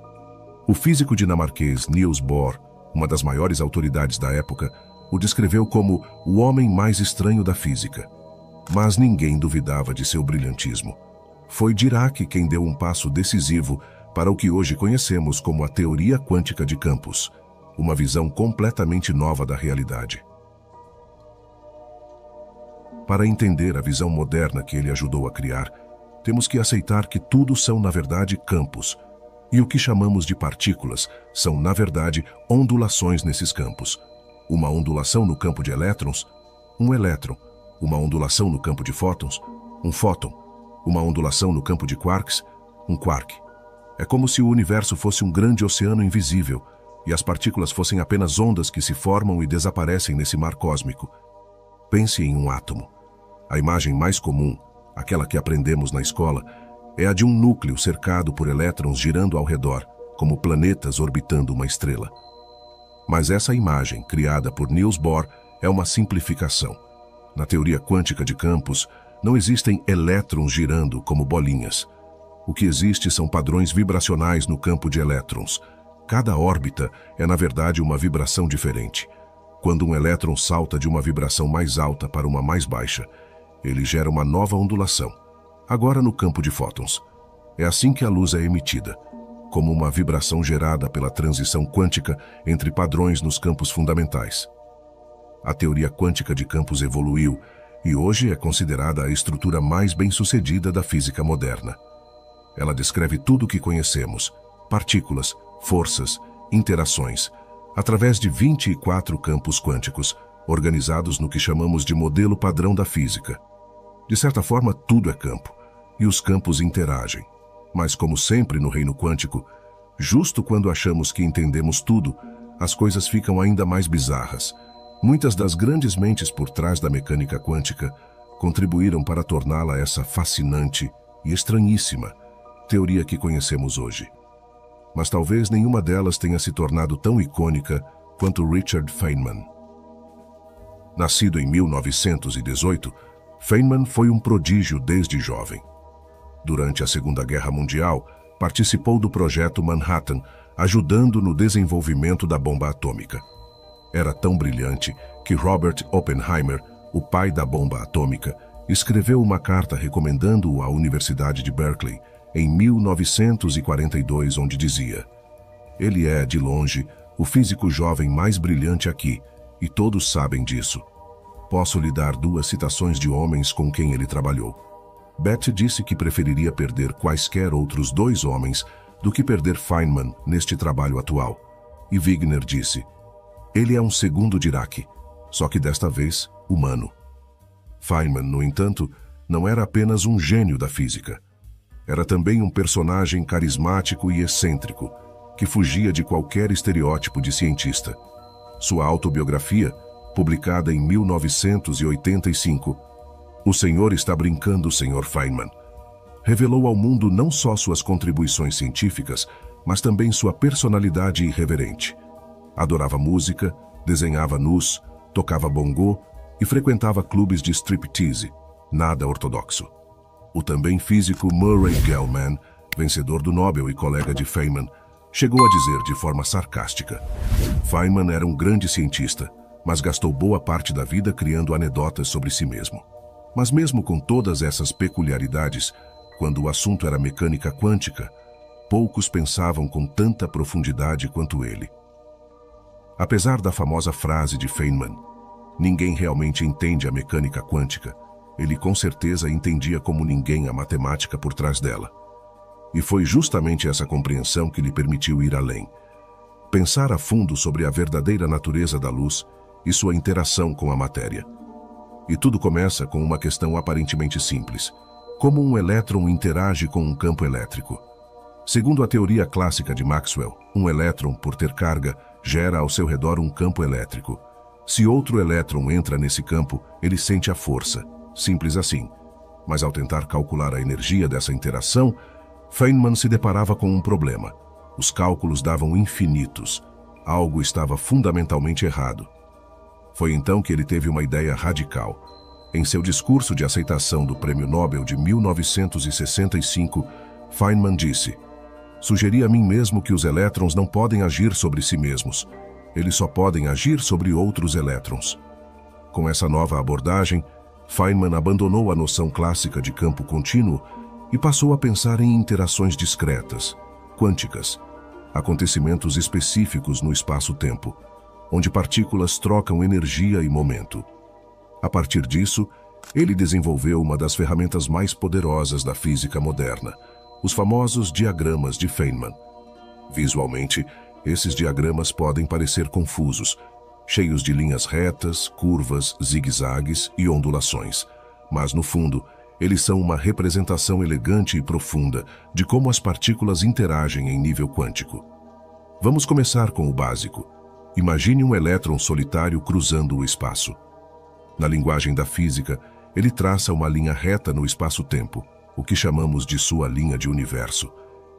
O físico dinamarquês Niels Bohr, uma das maiores autoridades da época, o descreveu como o homem mais estranho da física. Mas ninguém duvidava de seu brilhantismo. Foi Dirac quem deu um passo decisivo para o que hoje conhecemos como a teoria quântica de campos, uma visão completamente nova da realidade. Para entender a visão moderna que ele ajudou a criar, temos que aceitar que tudo são, na verdade, campos, e o que chamamos de partículas são, na verdade, ondulações nesses campos. Uma ondulação no campo de elétrons, um elétron. Uma ondulação no campo de fótons, um fóton. Uma ondulação no campo de quarks, um quark. É como se o universo fosse um grande oceano invisível e as partículas fossem apenas ondas que se formam e desaparecem nesse mar cósmico. Pense em um átomo. A imagem mais comum, aquela que aprendemos na escola, é a de um núcleo cercado por elétrons girando ao redor, como planetas orbitando uma estrela. Mas essa imagem, criada por Niels Bohr, é uma simplificação. Na teoria quântica de campos, não existem elétrons girando como bolinhas. O que existe são padrões vibracionais no campo de elétrons. Cada órbita é, na verdade, uma vibração diferente. Quando um elétron salta de uma vibração mais alta para uma mais baixa, ele gera uma nova ondulação, agora no campo de fótons. É assim que a luz é emitida, como uma vibração gerada pela transição quântica entre padrões nos campos fundamentais. A teoria quântica de campos evoluiu e hoje é considerada a estrutura mais bem-sucedida da física moderna. Ela descreve tudo o que conhecemos: partículas, forças, interações, através de 24 campos quânticos, organizados no que chamamos de modelo padrão da física. De certa forma, tudo é campo, e os campos interagem. Mas, como sempre no reino quântico, justo quando achamos que entendemos tudo, as coisas ficam ainda mais bizarras. Muitas das grandes mentes por trás da mecânica quântica contribuíram para torná-la essa fascinante e estranhíssima teoria que conhecemos hoje. Mas talvez nenhuma delas tenha se tornado tão icônica quanto Richard Feynman. Nascido em 1918, Feynman foi um prodígio desde jovem. Durante a Segunda Guerra Mundial, participou do projeto Manhattan, ajudando no desenvolvimento da bomba atômica. Era tão brilhante que Robert Oppenheimer, o pai da bomba atômica, escreveu uma carta recomendando-o à Universidade de Berkeley em 1942, onde dizia: "Ele é, de longe, o físico jovem mais brilhante aqui, e todos sabem disso. Posso lhe dar 2 citações de homens com quem ele trabalhou. Bethe disse que preferiria perder quaisquer outros 2 homens do que perder Feynman neste trabalho atual. E Wigner disse: ele é um segundo Dirac, só que desta vez humano." Feynman, no entanto, não era apenas um gênio da física. Era também um personagem carismático e excêntrico, que fugia de qualquer estereótipo de cientista. Sua autobiografia, publicada em 1985, "O Senhor está brincando, Sr. Feynman", revelou ao mundo não só suas contribuições científicas, mas também sua personalidade irreverente. Adorava música, desenhava nus, tocava bongô e frequentava clubes de striptease, nada ortodoxo. O também físico Murray Gell-Mann, vencedor do Nobel e colega de Feynman, chegou a dizer de forma sarcástica: Feynman era um grande cientista, mas gastou boa parte da vida criando anedotas sobre si mesmo. Mas mesmo com todas essas peculiaridades, quando o assunto era mecânica quântica, poucos pensavam com tanta profundidade quanto ele. Apesar da famosa frase de Feynman, ninguém realmente entende a mecânica quântica, ele com certeza entendia como ninguém a matemática por trás dela. E foi justamente essa compreensão que lhe permitiu ir além. Pensar a fundo sobre a verdadeira natureza da luz e sua interação com a matéria. E tudo começa com uma questão aparentemente simples: como um elétron interage com um campo elétrico? Segundo a teoria clássica de Maxwell, um elétron, por ter carga, gera ao seu redor um campo elétrico. Se outro elétron entra nesse campo, ele sente a força. Simples assim. Mas ao tentar calcular a energia dessa interação, Feynman se deparava com um problema. Os cálculos davam infinitos. Algo estava fundamentalmente errado. Foi então que ele teve uma ideia radical. Em seu discurso de aceitação do Prêmio Nobel de 1965, Feynman disse: "Sugeri a mim mesmo que os elétrons não podem agir sobre si mesmos. Eles só podem agir sobre outros elétrons." Com essa nova abordagem, Feynman abandonou a noção clássica de campo contínuo e passou a pensar em interações discretas, quânticas, acontecimentos específicos no espaço-tempo, onde partículas trocam energia e momento. A partir disso, ele desenvolveu uma das ferramentas mais poderosas da física moderna, os famosos diagramas de Feynman. Visualmente, esses diagramas podem parecer confusos, cheios de linhas retas, curvas, zigue-zagues e ondulações, mas no fundo, eles são uma representação elegante e profunda de como as partículas interagem em nível quântico. Vamos começar com o básico. Imagine um elétron solitário cruzando o espaço. Na linguagem da física, ele traça uma linha reta no espaço-tempo, o que chamamos de sua linha de universo.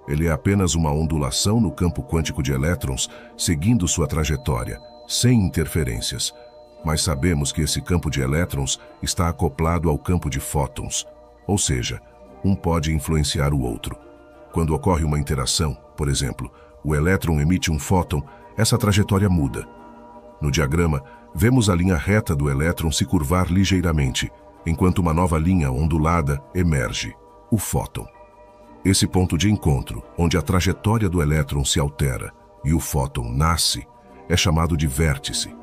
Ele é apenas uma ondulação no campo quântico de elétrons, seguindo sua trajetória, sem interferências. Mas sabemos que esse campo de elétrons está acoplado ao campo de fótons, ou seja, um pode influenciar o outro. Quando ocorre uma interação, por exemplo, o elétron emite um fóton, essa trajetória muda. No diagrama, vemos a linha reta do elétron se curvar ligeiramente, enquanto uma nova linha ondulada emerge, o fóton. Esse ponto de encontro, onde a trajetória do elétron se altera e o fóton nasce, é chamado de vértice.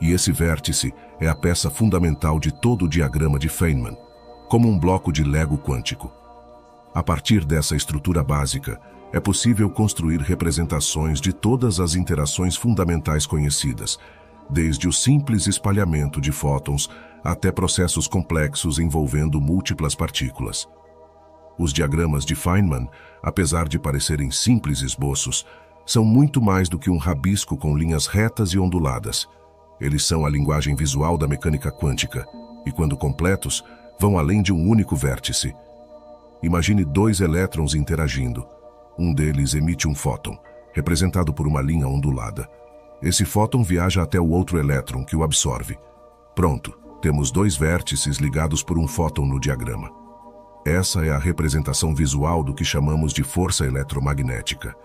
E esse vértice é a peça fundamental de todo o diagrama de Feynman, como um bloco de Lego quântico. A partir dessa estrutura básica, é possível construir representações de todas as interações fundamentais conhecidas, desde o simples espalhamento de fótons até processos complexos envolvendo múltiplas partículas. Os diagramas de Feynman, apesar de parecerem simples esboços, são muito mais do que um rabisco com linhas retas e onduladas. Eles são a linguagem visual da mecânica quântica e, quando completos, vão além de um único vértice. Imagine dois elétrons interagindo. Um deles emite um fóton, representado por uma linha ondulada. Esse fóton viaja até o outro elétron, que o absorve. Pronto, temos dois vértices ligados por um fóton no diagrama. Essa é a representação visual do que chamamos de força eletromagnética.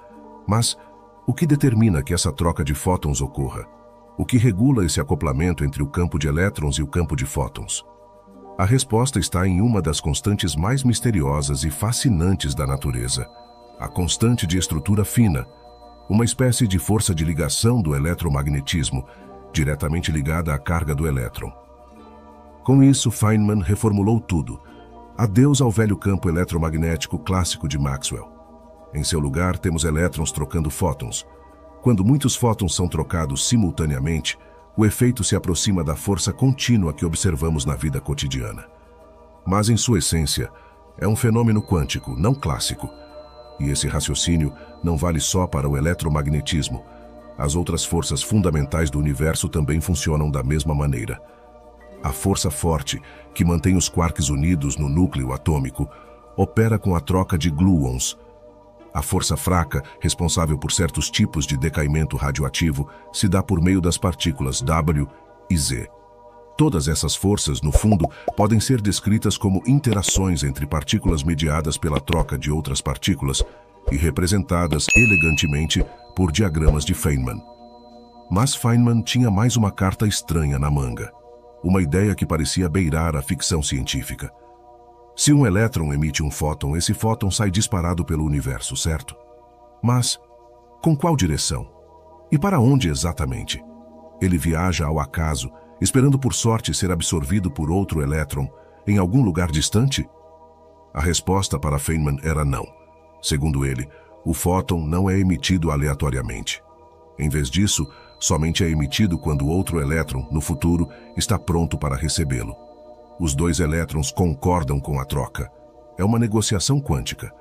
Mas o que determina que essa troca de fótons ocorra? O que regula esse acoplamento entre o campo de elétrons e o campo de fótons? A resposta está em uma das constantes mais misteriosas e fascinantes da natureza, a constante de estrutura fina, uma espécie de força de ligação do eletromagnetismo, diretamente ligada à carga do elétron. Com isso, Feynman reformulou tudo. Adeus ao velho campo eletromagnético clássico de Maxwell. Em seu lugar, temos elétrons trocando fótons. Quando muitos fótons são trocados simultaneamente, o efeito se aproxima da força contínua que observamos na vida cotidiana. Mas, em sua essência, é um fenômeno quântico, não clássico. E esse raciocínio não vale só para o eletromagnetismo. As outras forças fundamentais do universo também funcionam da mesma maneira. A força forte, que mantém os quarks unidos no núcleo atômico, opera com a troca de gluons. A força fraca, responsável por certos tipos de decaimento radioativo, se dá por meio das partículas W e Z. Todas essas forças, no fundo, podem ser descritas como interações entre partículas mediadas pela troca de outras partículas e representadas elegantemente por diagramas de Feynman. Mas Feynman tinha mais uma carta estranha na manga. Uma ideia que parecia beirar a ficção científica. Se um elétron emite um fóton, esse fóton sai disparado pelo universo, certo? Mas, com qual direção? E para onde exatamente? Ele viaja ao acaso, esperando por sorte ser absorvido por outro elétron em algum lugar distante? A resposta para Feynman era não. Segundo ele, o fóton não é emitido aleatoriamente. Em vez disso, somente é emitido quando outro elétron, no futuro, está pronto para recebê-lo. Os dois elétrons concordam com a troca. É uma negociação quântica.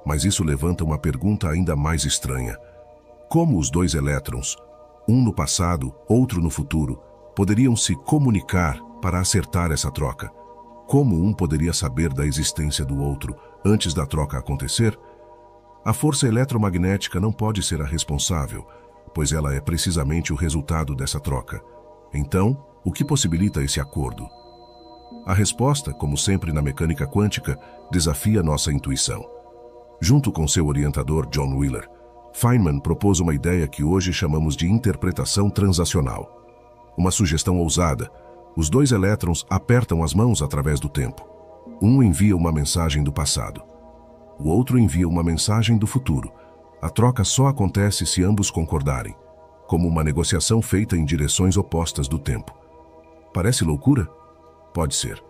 Mas isso levanta uma pergunta ainda mais estranha. Como os dois elétrons, um no passado, outro no futuro, poderiam se comunicar para acertar essa troca? Como um poderia saber da existência do outro antes da troca acontecer? A força eletromagnética não pode ser a responsável, pois ela é precisamente o resultado dessa troca. Então, o que possibilita esse acordo? A resposta, como sempre na mecânica quântica, desafia nossa intuição. Junto com seu orientador John Wheeler, Feynman propôs uma ideia que hoje chamamos de interpretação transacional. Uma sugestão ousada: os dois elétrons apertam as mãos através do tempo. Um envia uma mensagem do passado. O outro envia uma mensagem do futuro. A troca só acontece se ambos concordarem, como uma negociação feita em direções opostas do tempo. Parece loucura? Pode ser,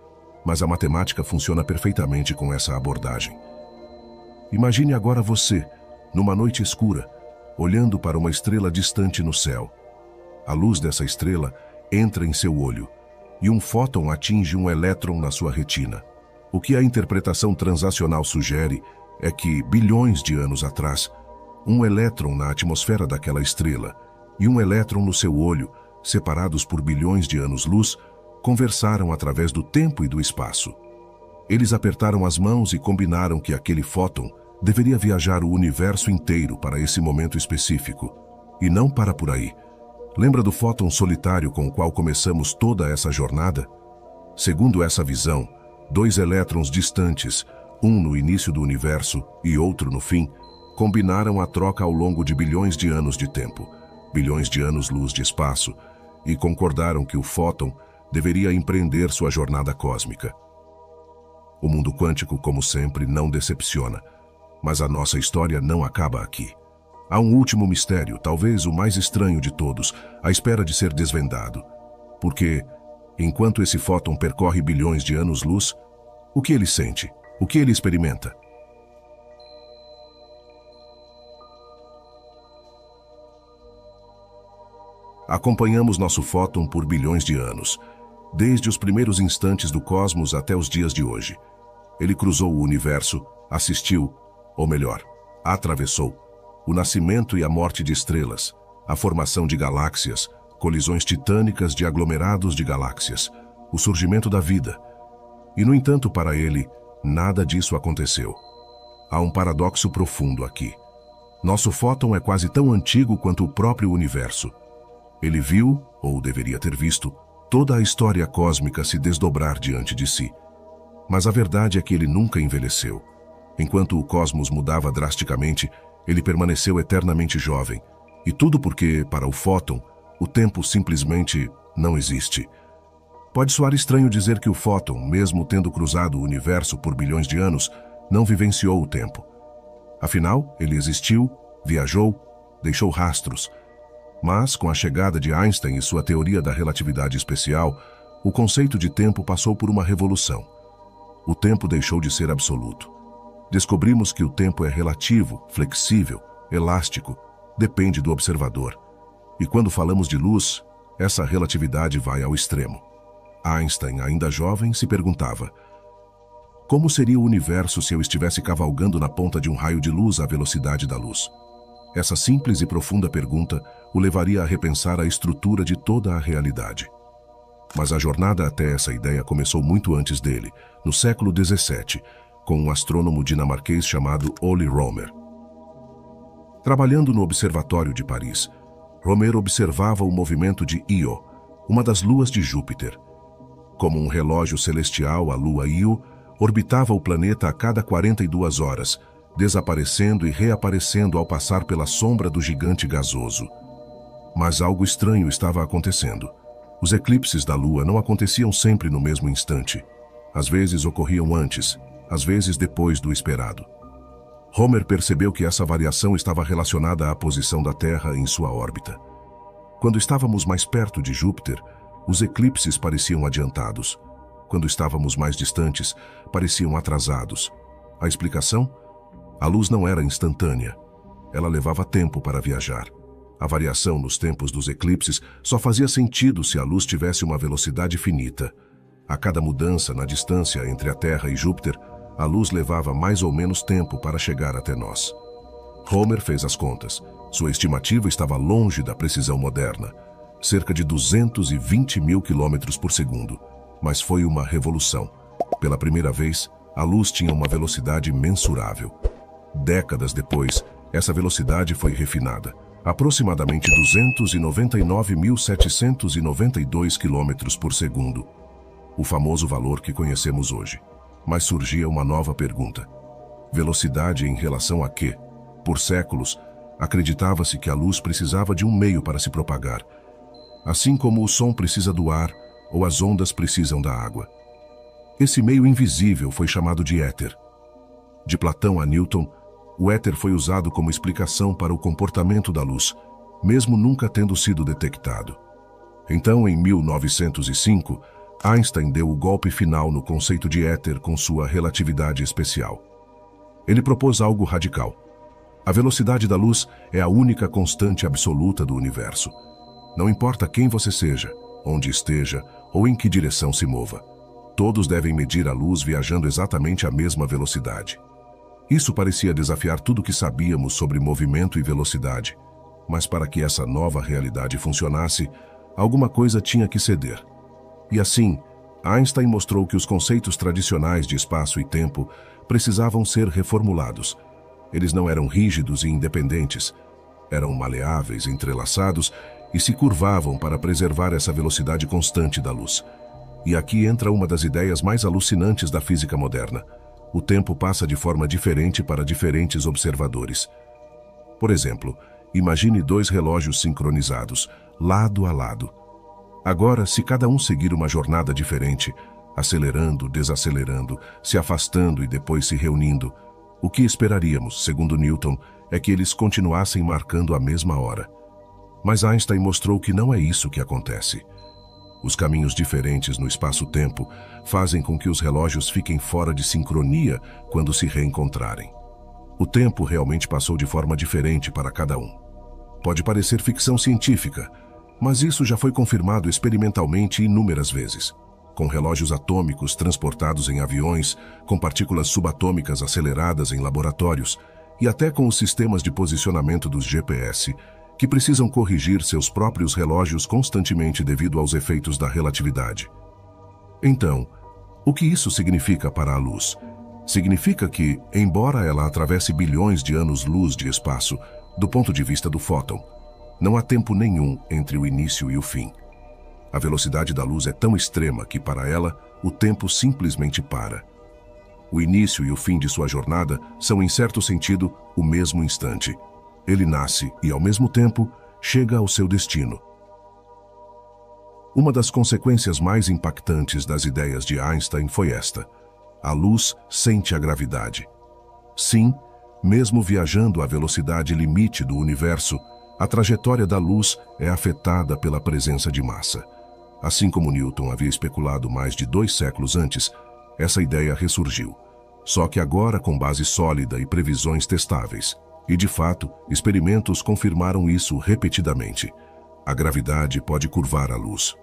mas a matemática funciona perfeitamente com essa abordagem. Imagine agora você, numa noite escura, olhando para uma estrela distante no céu. A luz dessa estrela entra em seu olho e um fóton atinge um elétron na sua retina. O que a interpretação transacional sugere é que, bilhões de anos atrás, um elétron na atmosfera daquela estrela e um elétron no seu olho, separados por bilhões de anos-luz, conversaram através do tempo e do espaço. Eles apertaram as mãos e combinaram que aquele fóton deveria viajar o universo inteiro para esse momento específico, e não para por aí. Lembra do fóton solitário com o qual começamos toda essa jornada? Segundo essa visão, dois elétrons distantes, um no início do universo e outro no fim, combinaram a troca ao longo de bilhões de anos de tempo, bilhões de anos-luz de espaço, e concordaram que o fóton deveria empreender sua jornada cósmica. O mundo quântico, como sempre, não decepciona, mas a nossa história não acaba aqui. Há um último mistério, talvez o mais estranho de todos, à espera de ser desvendado. Porque, enquanto esse fóton percorre bilhões de anos-luz, o que ele sente? O que ele experimenta? Acompanhamos nosso fóton por bilhões de anos, desde os primeiros instantes do cosmos até os dias de hoje. Ele cruzou o universo, assistiu, ou melhor, atravessou, o nascimento e a morte de estrelas, a formação de galáxias, colisões titânicas de aglomerados de galáxias, o surgimento da vida. E, no entanto, para ele, nada disso aconteceu. Há um paradoxo profundo aqui. Nosso fóton é quase tão antigo quanto o próprio universo. Ele viu, ou deveria ter visto, toda a história cósmica se desdobrar diante de si. Mas a verdade é que ele nunca envelheceu. Enquanto o cosmos mudava drasticamente, ele permaneceu eternamente jovem. E tudo porque, para o fóton, o tempo simplesmente não existe. Pode soar estranho dizer que o fóton, mesmo tendo cruzado o universo por bilhões de anos, não vivenciou o tempo. Afinal, ele existiu, viajou, deixou rastros. Mas, com a chegada de Einstein e sua teoria da relatividade especial, o conceito de tempo passou por uma revolução. O tempo deixou de ser absoluto. Descobrimos que o tempo é relativo, flexível, elástico, depende do observador. E quando falamos de luz, essa relatividade vai ao extremo. Einstein, ainda jovem, se perguntava: como seria o universo se eu estivesse cavalgando na ponta de um raio de luz à velocidade da luz? Essa simples e profunda pergunta o levaria a repensar a estrutura de toda a realidade. Mas a jornada até essa ideia começou muito antes dele, no século XVII, com um astrônomo dinamarquês chamado Ole Romer. Trabalhando no Observatório de Paris, Romer observava o movimento de Io, uma das luas de Júpiter. Como um relógio celestial, a lua Io orbitava o planeta a cada 42 horas, desaparecendo e reaparecendo ao passar pela sombra do gigante gasoso. Mas algo estranho estava acontecendo. Os eclipses da lua não aconteciam sempre no mesmo instante. Às vezes ocorriam antes, às vezes depois do esperado. Romer percebeu que essa variação estava relacionada à posição da Terra em sua órbita. Quando estávamos mais perto de Júpiter, os eclipses pareciam adiantados. Quando estávamos mais distantes, pareciam atrasados. A explicação? A luz não era instantânea. Ela levava tempo para viajar. A variação nos tempos dos eclipses só fazia sentido se a luz tivesse uma velocidade finita. A cada mudança na distância entre a Terra e Júpiter, a luz levava mais ou menos tempo para chegar até nós. Romer fez as contas. Sua estimativa estava longe da precisão moderna, cerca de 220 mil quilômetros por segundo. Mas foi uma revolução. Pela primeira vez, a luz tinha uma velocidade mensurável. Décadas depois, essa velocidade foi refinada, aproximadamente 299.792 quilômetros por segundo, o famoso valor que conhecemos hoje. Mas surgia uma nova pergunta. Velocidade em relação a quê? Por séculos, acreditava-se que a luz precisava de um meio para se propagar, assim como o som precisa do ar ou as ondas precisam da água. Esse meio invisível foi chamado de éter. De Platão a Newton, o éter foi usado como explicação para o comportamento da luz, mesmo nunca tendo sido detectado. Então, em 1905, Einstein deu o golpe final no conceito de éter com sua relatividade especial. Ele propôs algo radical. A velocidade da luz é a única constante absoluta do universo. Não importa quem você seja, onde esteja ou em que direção se mova. Todos devem medir a luz viajando exatamente à mesma velocidade. Isso parecia desafiar tudo o que sabíamos sobre movimento e velocidade. Mas para que essa nova realidade funcionasse, alguma coisa tinha que ceder. E assim, Einstein mostrou que os conceitos tradicionais de espaço e tempo precisavam ser reformulados. Eles não eram rígidos e independentes. Eram maleáveis, entrelaçados e se curvavam para preservar essa velocidade constante da luz. E aqui entra uma das ideias mais alucinantes da física moderna. O tempo passa de forma diferente para diferentes observadores. Por exemplo, imagine dois relógios sincronizados, lado a lado. Agora, se cada um seguir uma jornada diferente, acelerando, desacelerando, se afastando e depois se reunindo, o que esperaríamos, segundo Newton, é que eles continuassem marcando a mesma hora. Mas Einstein mostrou que não é isso que acontece. Os caminhos diferentes no espaço-tempo fazem com que os relógios fiquem fora de sincronia quando se reencontrarem. O tempo realmente passou de forma diferente para cada um. Pode parecer ficção científica, mas isso já foi confirmado experimentalmente inúmeras vezes. Com relógios atômicos transportados em aviões, com partículas subatômicas aceleradas em laboratórios e até com os sistemas de posicionamento dos GPS, que precisam corrigir seus próprios relógios constantemente devido aos efeitos da relatividade. Então, o que isso significa para a luz? Significa que, embora ela atravesse bilhões de anos-luz de espaço, do ponto de vista do fóton, não há tempo nenhum entre o início e o fim. A velocidade da luz é tão extrema que, para ela, o tempo simplesmente para. O início e o fim de sua jornada são, em certo sentido, o mesmo instante. Ele nasce e, ao mesmo tempo, chega ao seu destino. Uma das consequências mais impactantes das ideias de Einstein foi esta: a luz sente a gravidade. Sim, mesmo viajando à velocidade limite do universo, a trajetória da luz é afetada pela presença de massa. Assim como Newton havia especulado mais de 2 séculos antes, essa ideia ressurgiu, só que agora com base sólida e previsões testáveis. E, de fato, experimentos confirmaram isso repetidamente. A gravidade pode curvar a luz.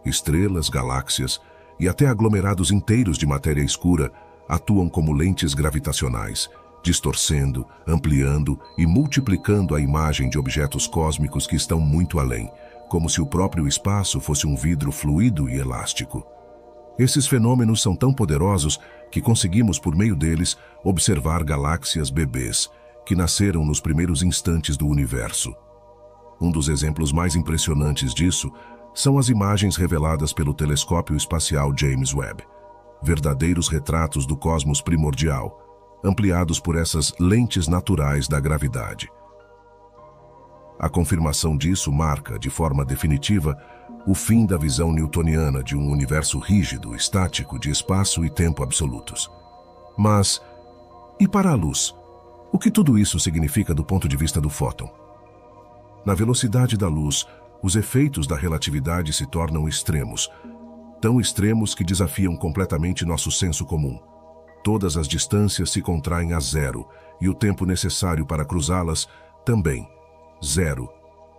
Estrelas, galáxias e até aglomerados inteiros de matéria escura atuam como lentes gravitacionais, distorcendo, ampliando e multiplicando a imagem de objetos cósmicos que estão muito além, como se o próprio espaço fosse um vidro fluido e elástico. Esses fenômenos são tão poderosos que conseguimos, por meio deles, observar galáxias bebês, que nasceram nos primeiros instantes do universo. Um dos exemplos mais impressionantes disso são as imagens reveladas pelo telescópio espacial James Webb, verdadeiros retratos do cosmos primordial, ampliados por essas lentes naturais da gravidade. A confirmação disso marca, de forma definitiva, o fim da visão newtoniana de um universo rígido, estático, de espaço e tempo absolutos. Mas, e para a luz? O que tudo isso significa do ponto de vista do fóton? Na velocidade da luz, os efeitos da relatividade se tornam extremos, tão extremos que desafiam completamente nosso senso comum. Todas as distâncias se contraem a zero e o tempo necessário para cruzá-las também. Zero.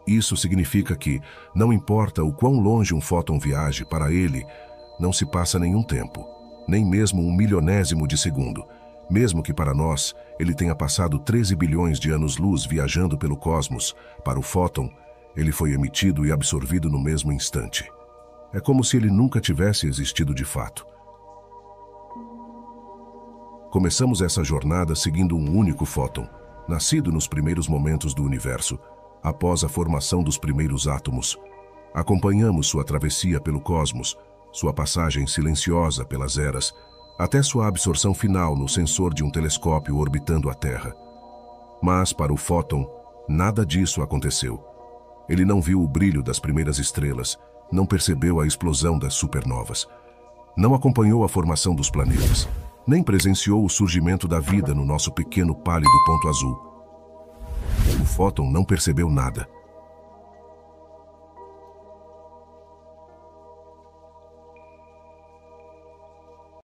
Isso significa que, não importa o quão longe um fóton viaje, para ele, não se passa nenhum tempo, nem mesmo um milionésimo de segundo, mesmo que para nós ele tenha passado 13 bilhões de anos-luz viajando pelo cosmos. Para o fóton, ele foi emitido e absorvido no mesmo instante. É como se ele nunca tivesse existido de fato. Começamos essa jornada seguindo um único fóton, nascido nos primeiros momentos do universo, após a formação dos primeiros átomos. Acompanhamos sua travessia pelo cosmos, sua passagem silenciosa pelas eras, até sua absorção final no sensor de um telescópio orbitando a Terra. Mas, para o fóton, nada disso aconteceu. Ele não viu o brilho das primeiras estrelas, não percebeu a explosão das supernovas, não acompanhou a formação dos planetas, nem presenciou o surgimento da vida no nosso pequeno pálido ponto azul. O fóton não percebeu nada.